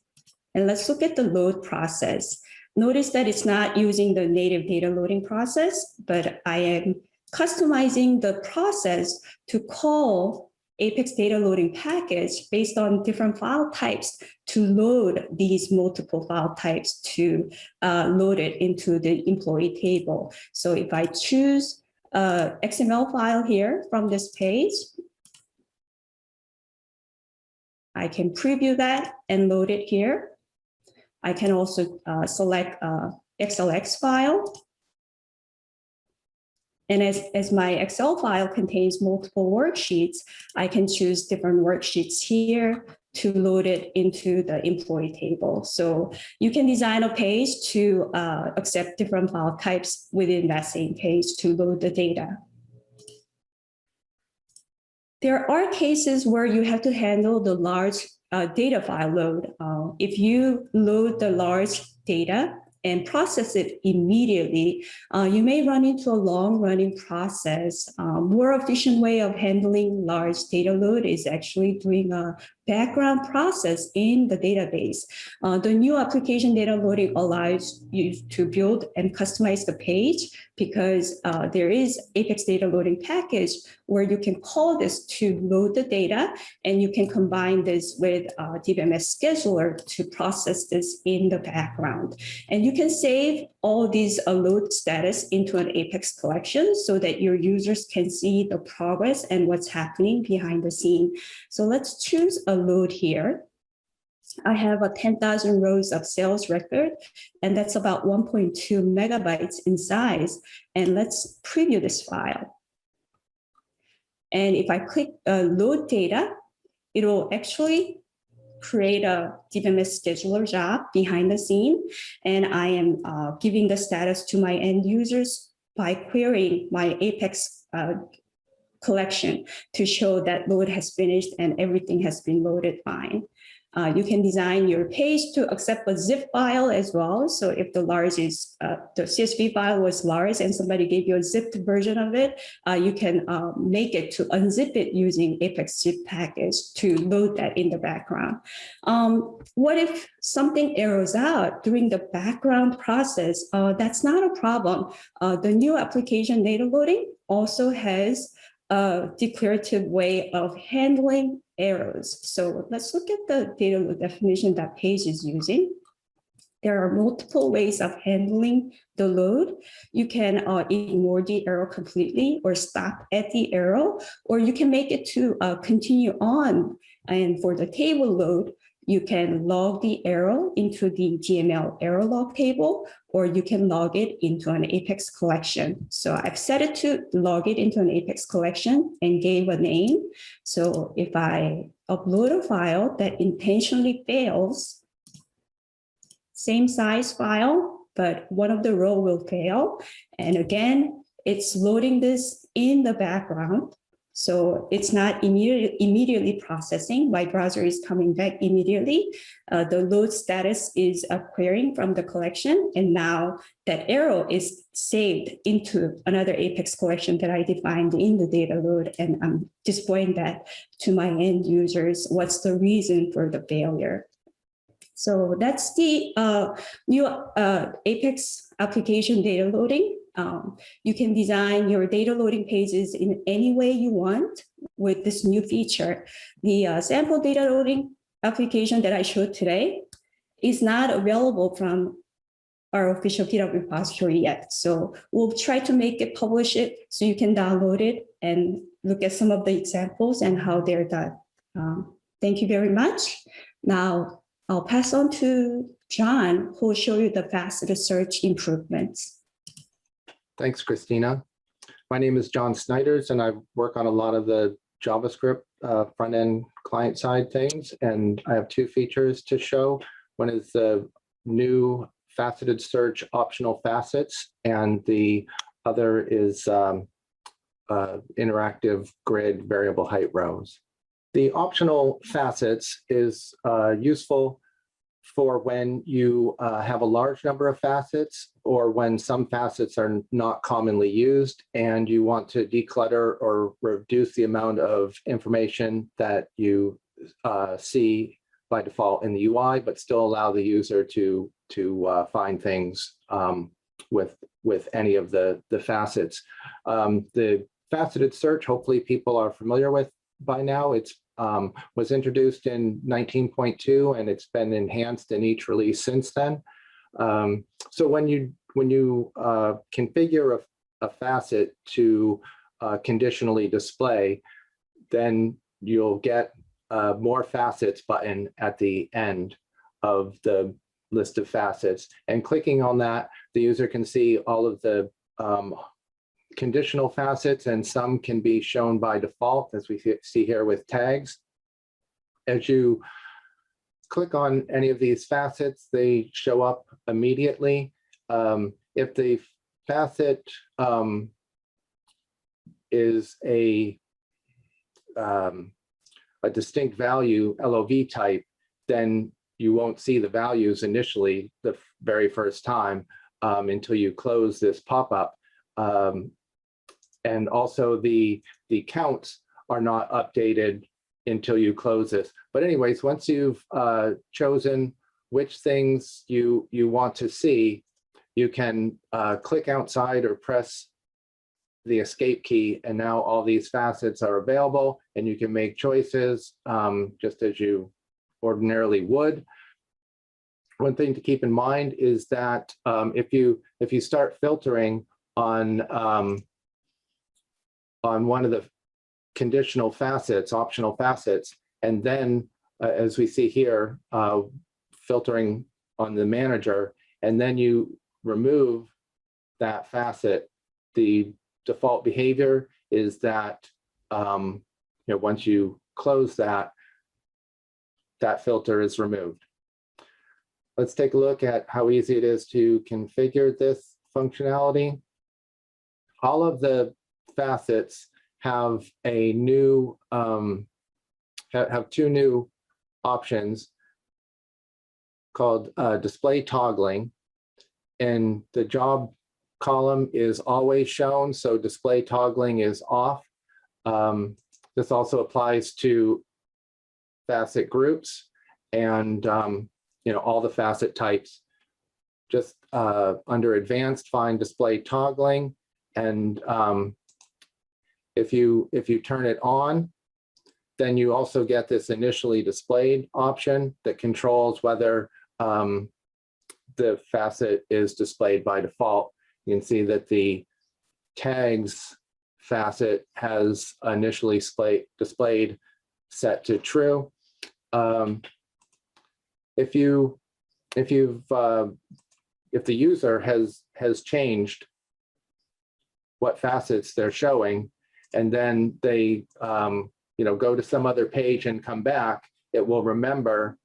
and let's look at the load process. Notice that it's not using the native data loading process, but I am customizing the process to call Apex data loading package based on different file types to load these multiple file types to load it into the employee table. So if I choose XML file here from this page, I can preview that and load it here. I can also select XLX file. And as my Excel file contains multiple worksheets, I can choose different worksheets here to load it into the employee table. So you can design a page to accept different file types within that same page to load the data. There are cases where you have to handle the large data file load. If you load the large data and process it immediately, you may run into a long-running process. More efficient way of handling large data load is actually doing a background process in the database. The new application data loading allows you to build and customize the page because there is Apex data loading package where you can call this to load the data, and you can combine this with DBMS scheduler to process this in the background. And you can save all these load status into an Apex collection so that your users can see the progress and what's happening behind the scene. So let's choose a load here. I have a 10,000 rows of sales record, and that's about 1.2 megabytes in size. And let's preview this file. And if I click load data, it will actually create a DBMS scheduler job behind the scene. And I am giving the status to my end users by querying my Apex collection to show that load has finished and everything has been loaded fine. You can design your page to accept a zip file as well. So if the CSV file was large and somebody gave you a zipped version of it, you can make it to unzip it using Apex zip package to load that in the background. What if something errors out during the background process? That's not a problem. The new application data loading also has a declarative way of handling errors. So let's look at the data load definition that page is using. There are multiple ways of handling the load. You can ignore the error completely or stop at the error, or you can make it to continue on. And for the table load, you can log the error into the GML error log table, or you can log it into an Apex collection. So I've set it to log it into an Apex collection and gave a name. So if I upload a file that intentionally fails, same size file, but one of the row will fail. And again, it's loading this in the background. So it's not immediately processing. My browser is coming back immediately. The load status is querying from the collection. And now that arrow is saved into another Apex collection that I defined in the data load. And I'm displaying that to my end users. What's the reason for the failure? So that's the new Apex application data loading. You can design your data loading pages in any way you want with this new feature. The sample data loading application that I showed today is not available from our official GitHub repository yet. So we'll try to make it, publish it, so you can download it and look at some of the examples and how they're done. Thank you very much. Now I'll pass on to John, who will show you the faceted search improvements. Thanks, Christina. My name is John Snyders, and I work on a lot of the JavaScript front-end client-side things, and I have two features to show. One is the new faceted search optional facets, and the other is interactive grid variable height rows. The optional facets is useful for when you have a large number of facets, or when some facets are not commonly used and you want to declutter or reduce the amount of information that you see by default in the UI, but still allow the user to find things with any of the facets. The faceted search, hopefully people are familiar with by now. It's was introduced in 19.2, and it's been enhanced in each release since then. So when you configure a facet to conditionally display, then you'll get a more facets button at the end of the list of facets. And clicking on that, the user can see all of the conditional facets, and some can be shown by default, as we see here with tags. As you click on any of these facets, they show up immediately. If the facet is a distinct value LOV type, then you won't see the values initially the very first time until you close this pop-up. And also the counts are not updated until you close this. But anyways, once you've chosen which things you want to see, you can click outside or press the escape key, and now all these facets are available, and you can make choices just as you ordinarily would. One thing to keep in mind is that if you start filtering on one of the conditional facets, optional facets, and then as we see here, filtering on the manager, and then you remove that facet, the default behavior is that once you close that, that filter is removed. Let's take a look at how easy it is to configure this functionality. All of the facets have a new have two new options called display toggling, and the job column is always shown, so display toggling is off. This also applies to facet groups and all the facet types. Just under advanced, find display toggling, and if you turn it on, then you also get this initially displayed option that controls whether the facet is displayed by default. You can see that the tags facet has initially displayed set to true. If the user has changed what facets they're showing, and then they go to some other page and come back, it will remember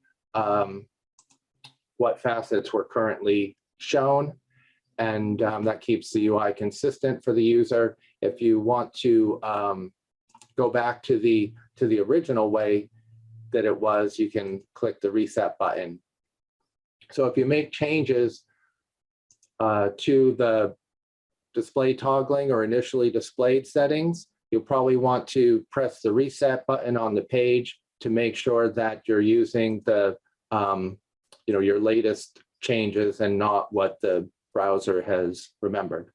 what facets were currently shown, and that keeps the UI consistent for the user. If you want to go back to the original way that it was, you can click the reset button. So if you make changes to the display toggling or initially displayed settings, you'll probably want to press the reset button on the page to make sure that you're using the your latest changes and not what the browser has remembered.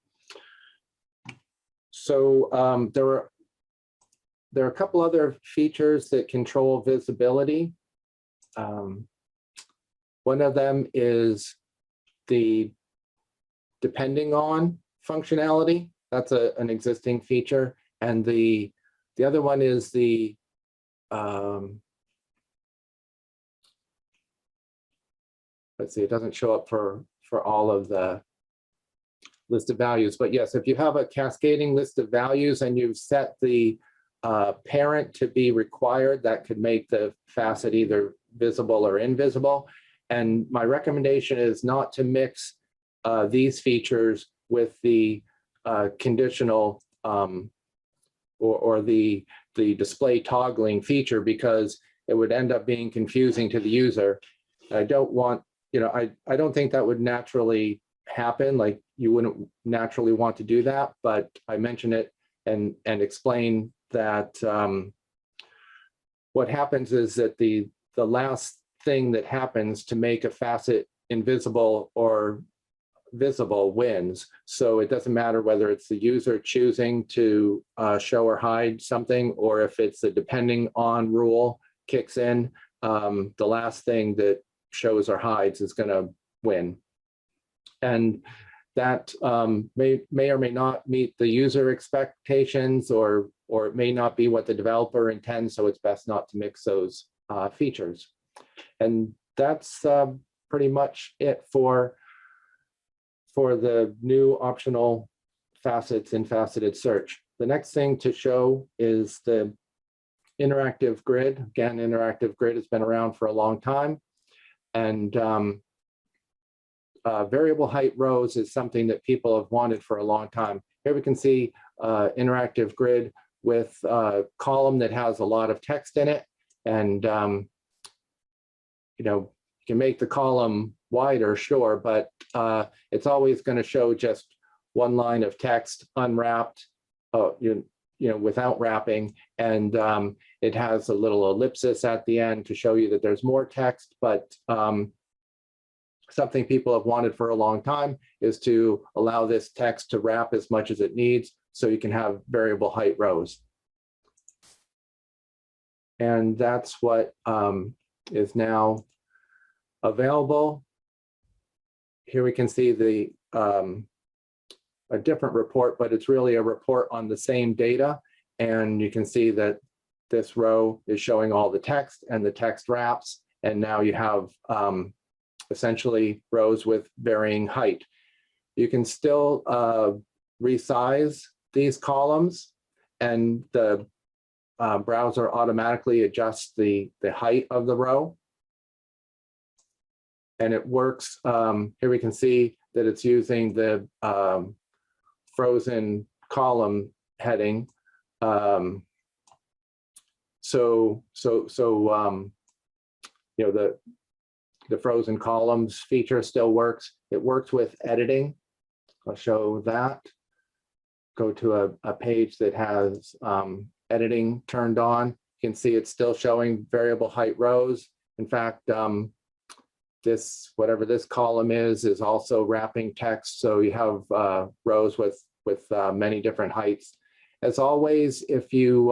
So there are a couple other features that control visibility. One of them is the depending on functionality. That's an existing feature. And the other one is the let's see, it doesn't show up for all of the list of values, but yes, if you have a cascading list of values and you've set the parent to be required, that could make the facet either visible or invisible. And my recommendation is not to mix these features with the conditional or the display toggling feature, because it would end up being confusing to the user. I don't want, I don't think that would naturally happen. Like, you wouldn't naturally want to do that, but I mention it and explain that what happens is that the last thing that happens to make a facet invisible or visible wins. So it doesn't matter whether it's the user choosing to show or hide something, or if it's the depending on rule kicks in, the last thing that shows or hides is going to win. And that may or may not meet the user expectations, or it may not be what the developer intends, so it's best not to mix those features. And that's pretty much it for the new optional facets in faceted search. The next thing to show is the interactive grid. Again, interactive grid has been around for a long time. And variable height rows is something that people have wanted for a long time. Here we can see interactive grid with a column that has a lot of text in it. And can make the column wider, sure, but it's always going to show just one line of text unwrapped, without wrapping, and it has a little ellipsis at the end to show you that there's more text. But something people have wanted for a long time is to allow this text to wrap as much as it needs, so you can have variable height rows. And that's what is now available. Here we can see the a different report, but it's really a report on the same data. And you can see that this row is showing all the text, and the text wraps. And now you have essentially rows with varying height. You can still resize these columns, and the browser automatically adjusts the height of the row. And it works. Here we can see that it's using the frozen column heading. The frozen columns feature still works. It works with editing. I'll show that. Go to a page that has editing turned on. You can see it's still showing variable height rows. In fact, whatever this column is also wrapping text. So you have rows with many different heights. As always, if you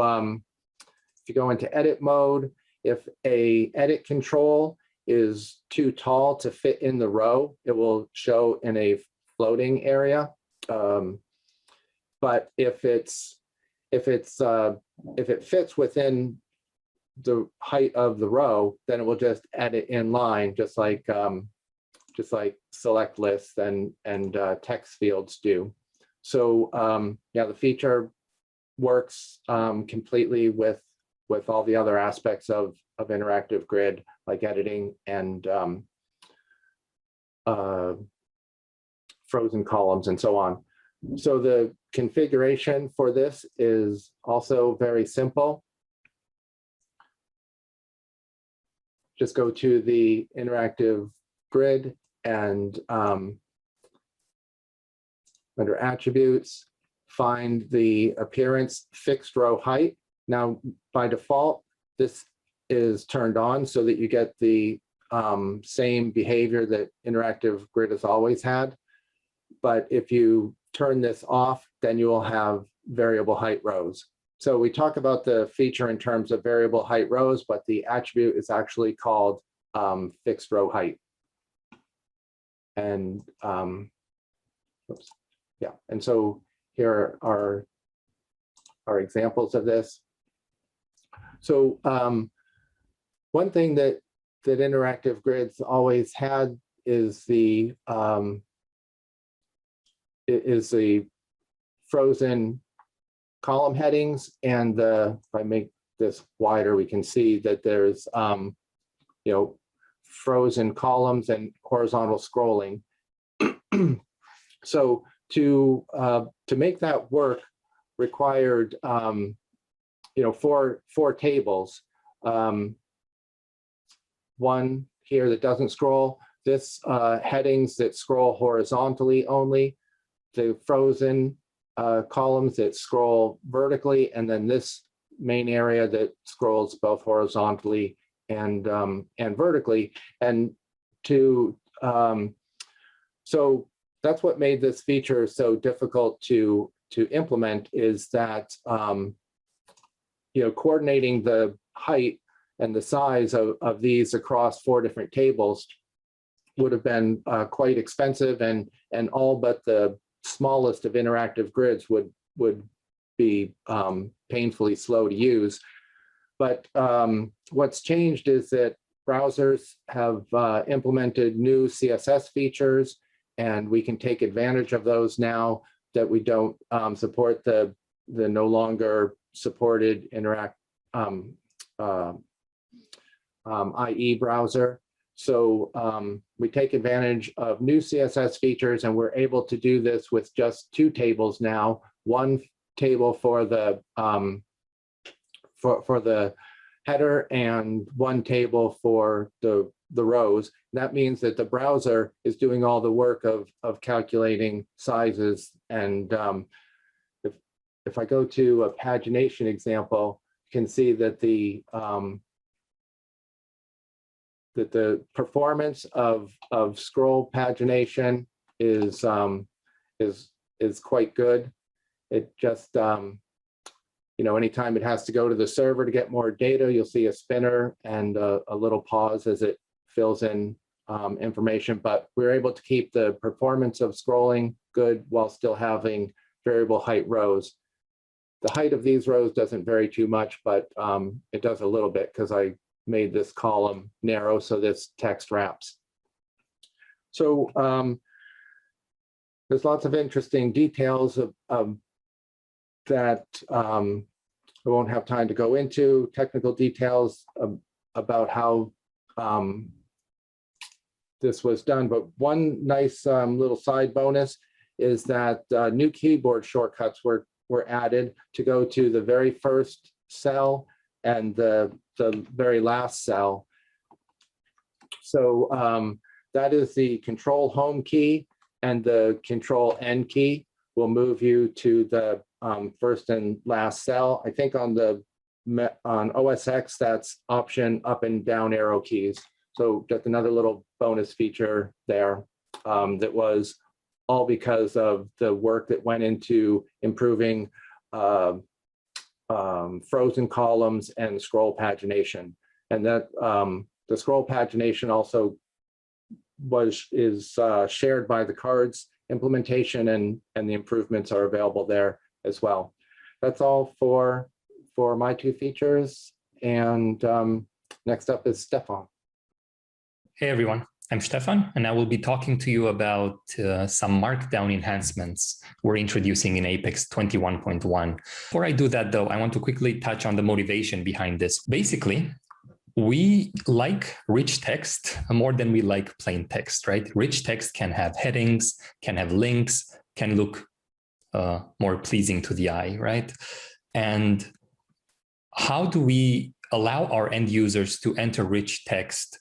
go into edit mode, if a edit control is too tall to fit in the row, it will show in a floating area. But if it fits within the height of the row, then it will just edit in line, just like select lists and text fields do. So yeah, the feature works completely with all the other aspects of interactive grid, like editing and frozen columns and so on. So the configuration for this is also very simple. Just go to the interactive grid and under attributes, find the appearance fixed row height. Now, by default, this is turned on so that you get the same behavior that interactive grid has always had. But if you turn this off, then you will have variable height rows. So we talk about the feature in terms of variable height rows, but the attribute is actually called fixed row height. And oops, yeah, and so here are examples of this. So one thing that interactive grids always had is the frozen column headings, and if I make this wider, we can see that there's frozen columns and horizontal scrolling. So to make that work required four tables. One here that doesn't scroll, this headings that scroll horizontally only, the frozen columns that scroll vertically, and then this main area that scrolls both horizontally and vertically. And so that's what made this feature so difficult to implement, is that coordinating the height and the size of these across 4 different tables would have been quite expensive, and all but the smallest of interactive grids would be painfully slow to use. But what's changed is that browsers have implemented new CSS features, and we can take advantage of those now that we don't support the no longer supported IE browser. So we take advantage of new CSS features, and we're able to do this with just 2 tables now. One table for the header, and one table for the rows. That means that the browser is doing all the work of calculating sizes. And if I go to a pagination example, you can see that the performance of scroll pagination is quite good. It just anytime it has to go to the server to get more data, you'll see a spinner and a little pause as it fills in information. But we're able to keep the performance of scrolling good while still having variable height rows. The height of these rows doesn't vary too much, but it does a little bit because I made this column narrow so this text wraps. So there's lots of interesting details of that I won't have time to go into, technical details about how this was done. But one nice little side bonus is that new keyboard shortcuts were added to go to the very first cell and the very last cell. So that is the Control Home key, and the Control N key will move you to the first and last cell. I think on OS X, that's Option up and down arrow keys. So just another little bonus feature there that was all because of the work that went into improving frozen columns and scroll pagination. And that the scroll pagination also is shared by the cards implementation, and the improvements are available there as well. That's all for my two features. And next up is Stefan. Hey everyone, I'm Stefan, and I will be talking to you about some Markdown enhancements we're introducing in Apex 21.1. Before I do that though, I want to quickly touch on the motivation behind this. Basically, we like rich text more than we like plain text, right? Rich text can have headings, can have links, can look more pleasing to the eye, right? And how do we allow our end users to enter rich text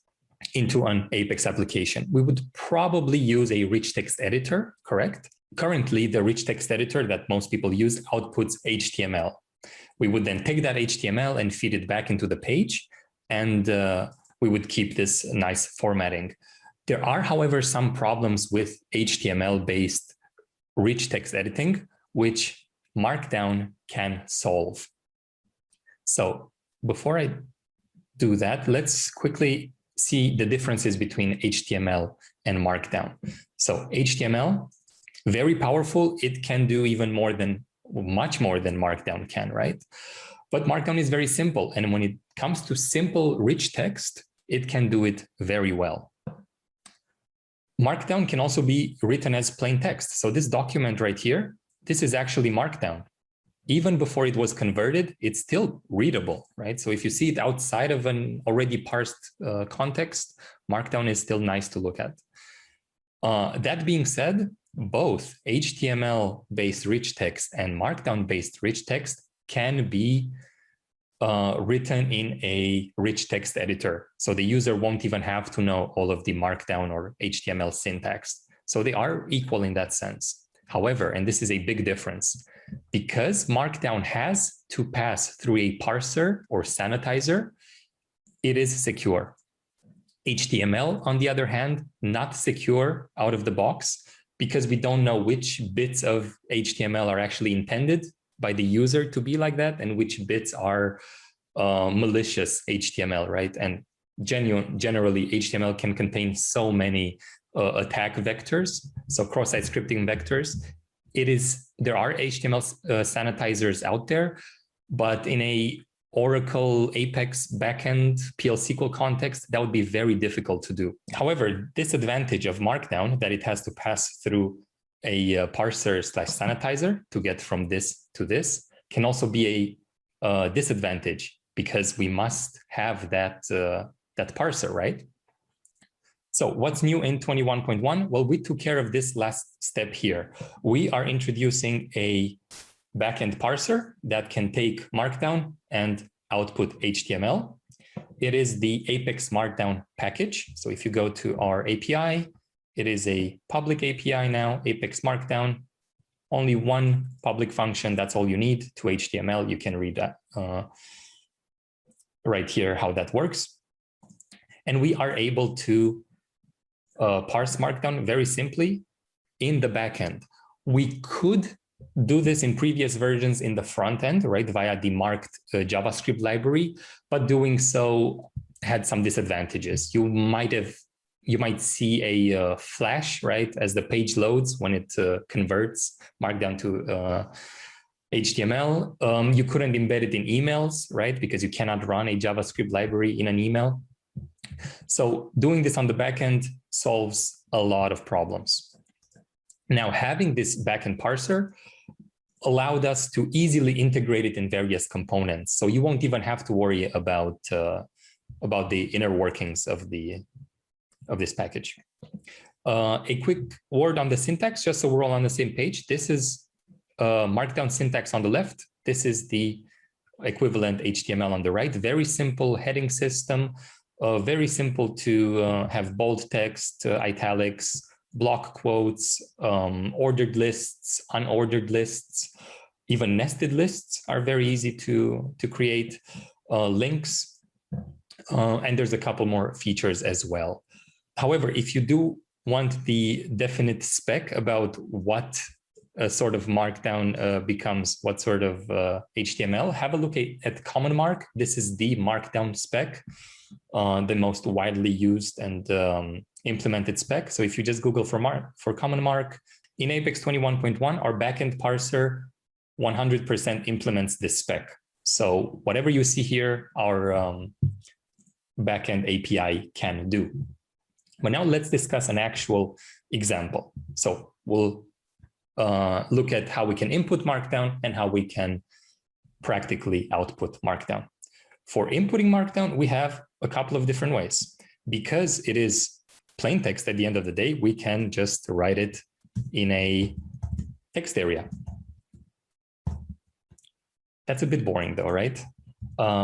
into an Apex application? We would probably use a rich text editor, correct? Currently, the rich text editor that most people use outputs HTML. We would then take that HTML and feed it back into the page, and we would keep this nice formatting. There are, however, some problems with HTML-based rich text editing, which Markdown can solve. So before I do that, let's quickly see the differences between HTML and Markdown. So HTML, very powerful. It can do even much more than Markdown can, right? But Markdown is very simple. And when it comes to simple, rich text, it can do it very well. Markdown can also be written as plain text. So this document right here, this is actually Markdown. Even before it was converted, it's still readable, right? So if you see it outside of an already parsed context, Markdown is still nice to look at. That being said, both HTML-based rich text and Markdown-based rich text can be written in a rich text editor. So the user won't even have to know all of the Markdown or HTML syntax. So they are equal in that sense. However, and this is a big difference, because Markdown has to pass through a parser or sanitizer, it is secure. HTML, on the other hand, not secure out of the box, because we don't know which bits of HTML are actually intended by the user to be like that, and which bits are malicious HTML, right? And generally, HTML can contain so many attack vectors, so cross-site scripting vectors. There are HTML sanitizers out there, but in a Oracle Apex backend PL/SQL context, that would be very difficult to do. However, disadvantage of Markdown that it has to pass through a parser/sanitizer to get from this to this can also be a disadvantage, because we must have that parser, right? So what's new in 21.1? Well, we took care of this last step here. We are introducing a backend parser that can take Markdown and output HTML. it is the Apex Markdown package. So if you go to our API, it is a public API now, Apex Markdown. Only one public function, that's all you need to HTML. You can read that right here, how that works. And we are able to parse Markdown very simply in the backend. We could do this in previous versions in the front end, right, via the marked JavaScript library, but doing so had some disadvantages. You might see a flash, right, as the page loads when it converts Markdown to HTML. You couldn't embed it in emails, right, because you cannot run a JavaScript library in an email. So doing this on the backend solves a lot of problems. Now, having this backend parser allowed us to easily integrate it in various components. So you won't even have to worry about the inner workings of this package. A quick word on the syntax, just so we're all on the same page. This is Markdown syntax on the left. This is the equivalent HTML on the right. Very simple heading system, very simple to have bold text, italics, block quotes, ordered lists, unordered lists, even nested lists are very easy to create, links, and there's a couple more features as well. However, if you do want the definite spec about what sort of Markdown becomes, what sort of HTML, have a look at Common Mark. This is the Markdown spec, the most widely used and implemented spec. So if you just Google for Common Mark, in Apex 21.1, our backend parser 100% implements this spec. So whatever you see here, our backend API can do. But now let's discuss an actual example. So we'll look at how we can input Markdown and how we can practically output Markdown. For inputting Markdown, we have a couple of different ways. Because it is plain text at the end of the day, we can just write it in a text area. That's a bit boring though, right?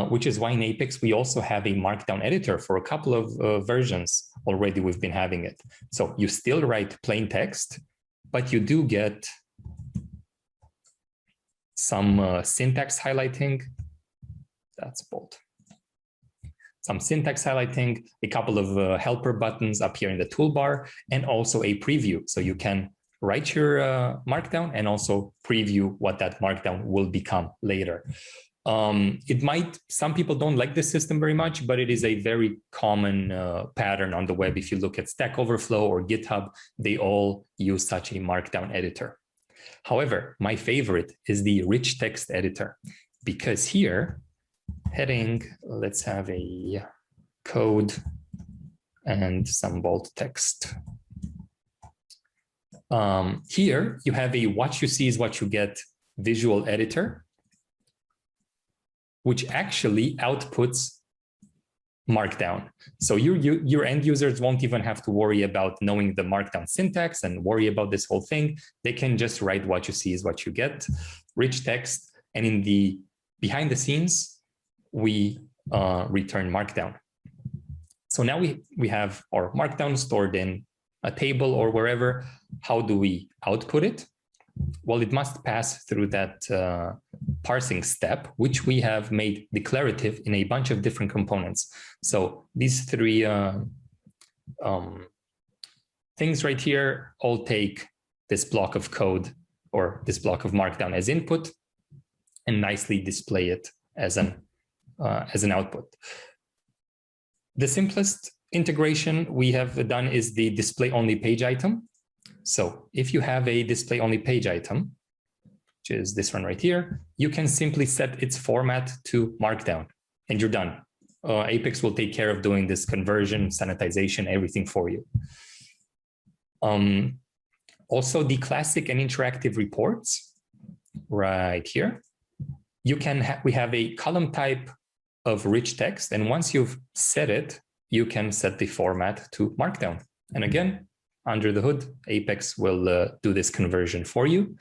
Which is why in Apex, we also have a Markdown editor for a couple of versions already. We've been having it. So you still write plain text, but you do get some syntax highlighting. That's bold. Some syntax highlighting, a couple of helper buttons up here in the toolbar, and also a preview. So you can write your Markdown and also preview what that Markdown will become later. Some people don't like this system very much, but it is a very common pattern on the web. If you look at Stack Overflow or GitHub, they all use such a Markdown editor. However, my favorite is the rich text editor, because here, heading, let's have a code and some bold text. Here you have a what you see is what you get visual editor, which actually outputs Markdown. So your end users won't even have to worry about knowing the Markdown syntax and worry about this whole thing. They can just write what you see is what you get, rich text, and in the behind the scenes, we return Markdown. So now we have our Markdown stored in a table or wherever. How do we output it? Well, it must pass through that parsing step, which we have made declarative in a bunch of different components. So these three things right here all take this block of code or this block of Markdown as input and nicely display it as an output. The simplest integration we have done is the display only page item. So if you have a display only page item, which is this one right here, you can simply set its format to Markdown and you're done. Apex will take care of doing this conversion, sanitization, everything for you. Also the classic and interactive reports right here. We have a column type of rich text. And once you've set it, you can set the format to Markdown. And again, under the hood, Apex will do this conversion for you.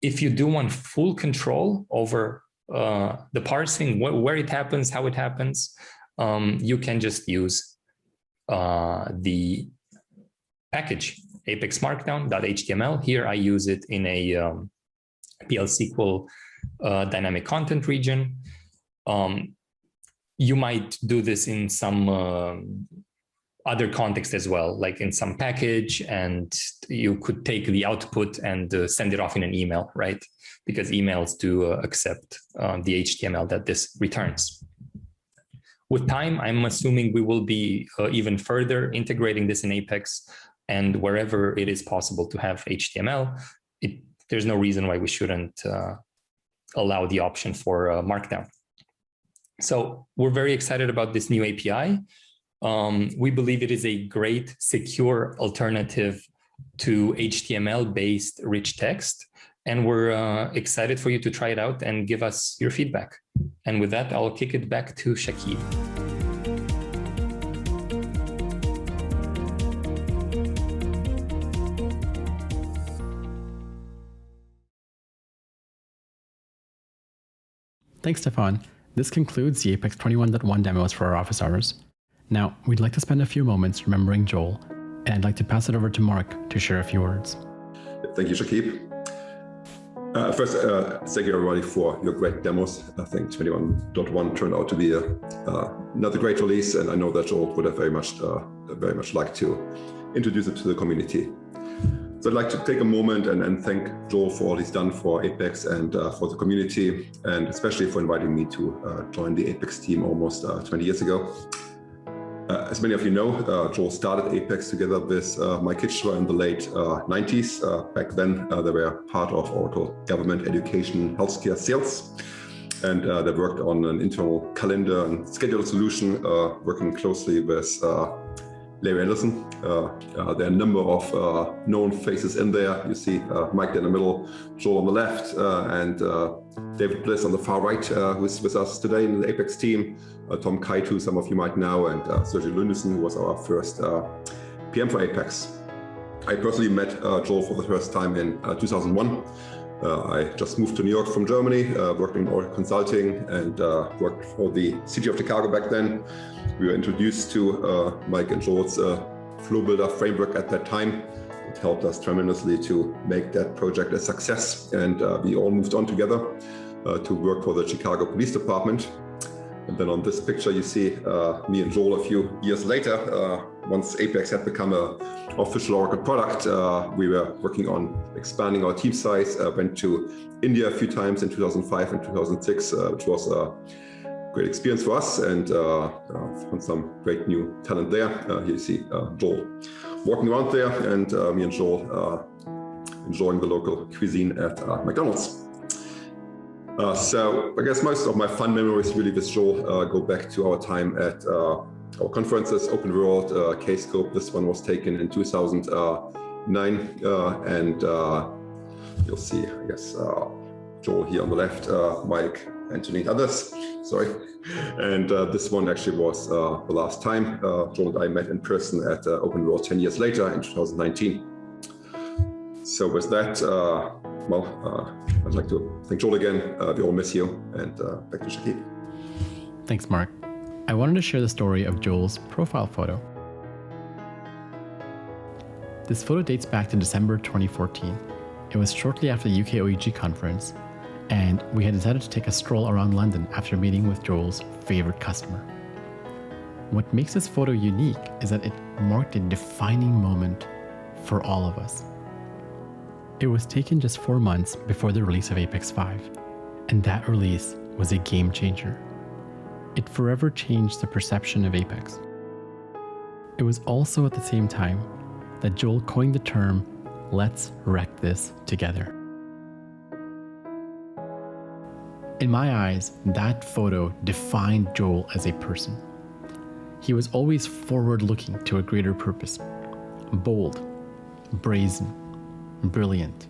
If you do want full control over the parsing, where it happens, how it happens, you can just use the package Apex Markdown.html. Here I use it in a PL/SQL dynamic content region. You might do this in some other context as well, like in some package, and you could take the output and send it off in an email, right? Because emails do accept the HTML that this returns. With time, I'm assuming we will be even further integrating this in Apex, and wherever it is possible to have HTML, there's no reason why we shouldn't allow the option for Markdown. So we're very excited about this new API. We believe it is a great, secure alternative to HTML-based rich text. And we're excited for you to try it out and give us your feedback. And with that, I'll kick it back to Shakib. Thanks, Stefan. This concludes the Apex 21.1 demos for our office hours. Now, we'd like to spend a few moments remembering Joel, and I'd like to pass it over to Mark to share a few words. Thank you, Shakib. First, thank you everybody for your great demos. I think 21.1 turned out to be another great release, and I know that Joel would have very much liked to introduce it to the community. So I'd like to take a moment and thank Joel for all he's done for Apex and for the community, and especially for inviting me to join the Apex team almost 20 years ago. As many of you know, Joel started Apex together with Mike Kitchener in the late 90s. Back then, they were part of Oracle Government Education Healthcare Sales. And they worked on an internal calendar and schedule solution, working closely with Larry Anderson. There are a number of known faces in there. You see Mike in the middle, Joel on the left, and David Bliss on the far right, who's with us today in the Apex team. Tom Kite, who some of you might know, and Sergey Lundesen, who was our first PM for Apex. I personally met Joel for the first time in 2001. I just moved to New York from Germany, worked in Oracle Consulting, and worked for the city of Chicago back then. We were introduced to Mike and Joel's Flow Builder framework at that time. It helped us tremendously to make that project a success, and we all moved on together to work for the Chicago Police Department. And then on this picture, you see me and Joel a few years later. Once Apex had become an official Oracle product, we were working on expanding our team size. Went to India a few times in 2005 and 2006, which was a great experience for us, and found some great new talent there. Here you see Joel walking around there, and me and Joel enjoying the local cuisine at McDonald's. So I guess most of my fun memories really with Joel go back to our time at our conferences, Open World, Kscope. This one was taken in 2009, and you'll see, I guess, Joel here on the left, Mike, Anthony, others, sorry. And this one actually was the last time Joel and I met in person at Open World 10 years later in 2019. So with that, I'd like to thank Joel again. We all miss you, and back to Shakib. Thanks, Mark. I wanted to share the story of Joel's profile photo. This photo dates back to December 2014. It was shortly after the UK OEG conference, and we had decided to take a stroll around London after meeting with Joel's favorite customer. What makes this photo unique is that it marked a defining moment for all of us. It was taken just 4 months before the release of Apex 5, and that release was a game changer. It forever changed the perception of Apex. It was also at the same time that Joel coined the term, "Let's wreck this together." In my eyes, that photo defined Joel as a person. He was always forward-looking to a greater purpose, bold, brazen, brilliant.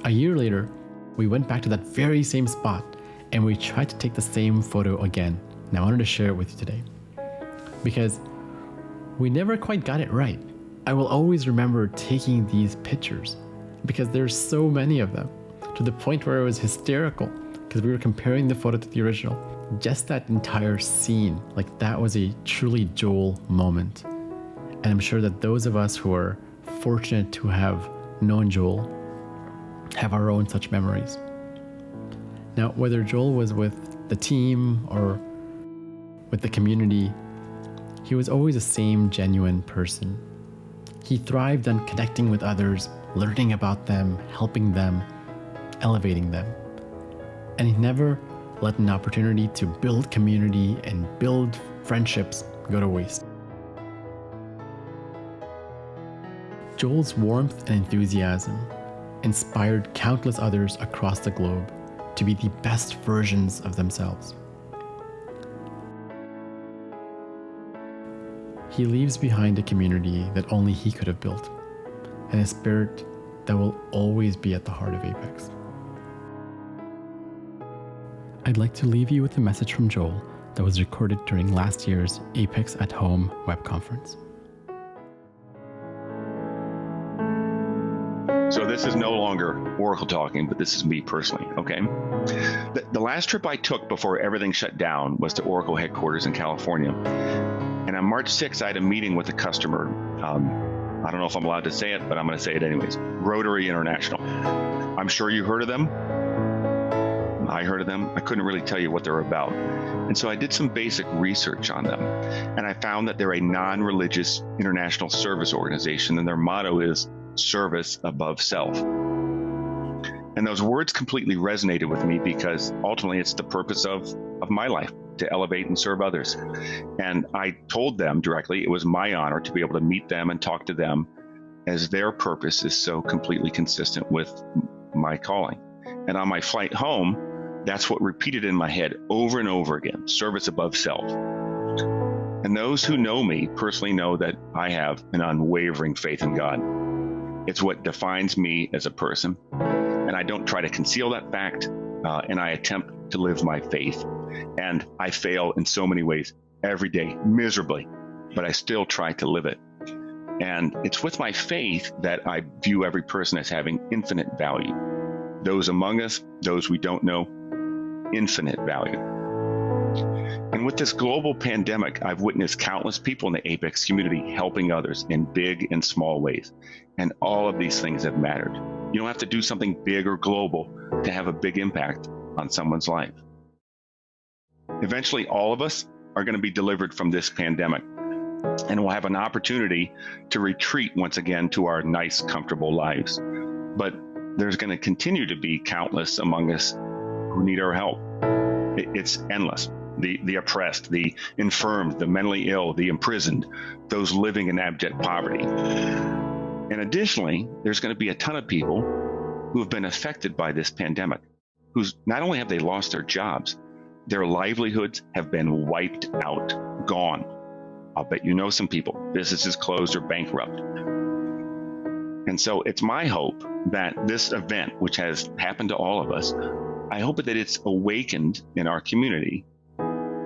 A year later, we went back to that very same spot and we tried to take the same photo again. And I wanted to share it with you today because we never quite got it right. I will always remember taking these pictures because there's so many of them, to the point where it was hysterical because we were comparing the photo to the original. just that entire scene, like that was a truly Joel moment. And I'm sure that those of us who are fortunate to have known Joel have our own such memories. Now, whether Joel was with the team or with the community, he was always the same genuine person. He thrived on connecting with others, learning about them, helping them, elevating them. And he never let an opportunity to build community and build friendships go to waste. Joel's warmth and enthusiasm inspired countless others across the globe to be the best versions of themselves. He leaves behind a community that only he could have built, and a spirit that will always be at the heart of Apex. I'd like to leave you with a message from Joel that was recorded during last year's Apex at Home web conference. So this is no longer Oracle talking, but this is me personally, okay? The last trip I took before everything shut down was to Oracle headquarters in California. And on March 6th, I had a meeting with a customer. I don't know if I'm allowed to say it, but I'm going to say it anyways. Rotary International. I'm sure you heard of them. I heard of them. I couldn't really tell you what they're about. And so I did some basic research on them. And I found that they're a non-religious international service organization, and their motto is service above self. And those words completely resonated with me because ultimately it's the purpose of my life, to elevate and serve others. And I told them directly it was my honor to be able to meet them and talk to them, as their purpose is so completely consistent with my calling. And on my flight home, that's what repeated in my head over and over again: service above self. And those who know me personally know that I have an unwavering faith in God. It's what defines me as a person. And I don't try to conceal that fact, and I attempt to live my faith. And I fail in so many ways every day, miserably, but I still try to live it. And it's with my faith that I view every person as having infinite value. Those among us, those we don't know, infinite value. And with this global pandemic, I've witnessed countless people in the Apex community helping others in big and small ways. And all of these things have mattered. You don't have to do something big or global to have a big impact on someone's life. Eventually, all of us are going to be delivered from this pandemic, and we'll have an opportunity to retreat once again to our nice, comfortable lives. But there's going to continue to be countless among us who need our help. It's endless. The oppressed, the infirmed, the mentally ill, the imprisoned, those living in abject poverty. And additionally, there's going to be a ton of people who have been affected by this pandemic, who's not only have they lost their jobs, their livelihoods have been wiped out, gone. I'll bet you know some people, businesses closed or bankrupt. And so it's my hope that this event, which has happened to all of us, I hope that it's awakened in our community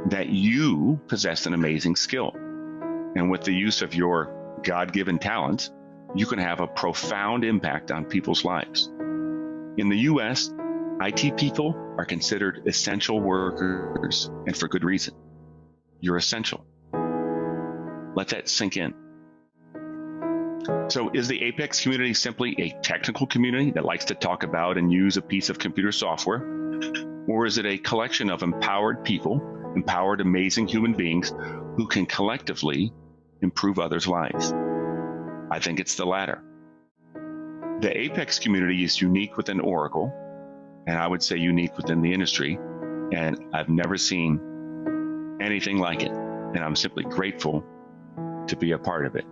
that you possess an amazing skill. And with the use of your God-given talents, you can have a profound impact on people's lives. In the US, IT people are considered essential workers, and for good reason. You're essential. Let that sink in. So is the Apex community simply a technical community that likes to talk about and use a piece of computer software? Or is it a collection of empowered people, empowered, amazing human beings who can collectively improve others' lives? I think it's the latter. The Apex community is unique within Oracle, and I would say unique within the industry, and I've never seen anything like it. And I'm simply grateful to be a part of it.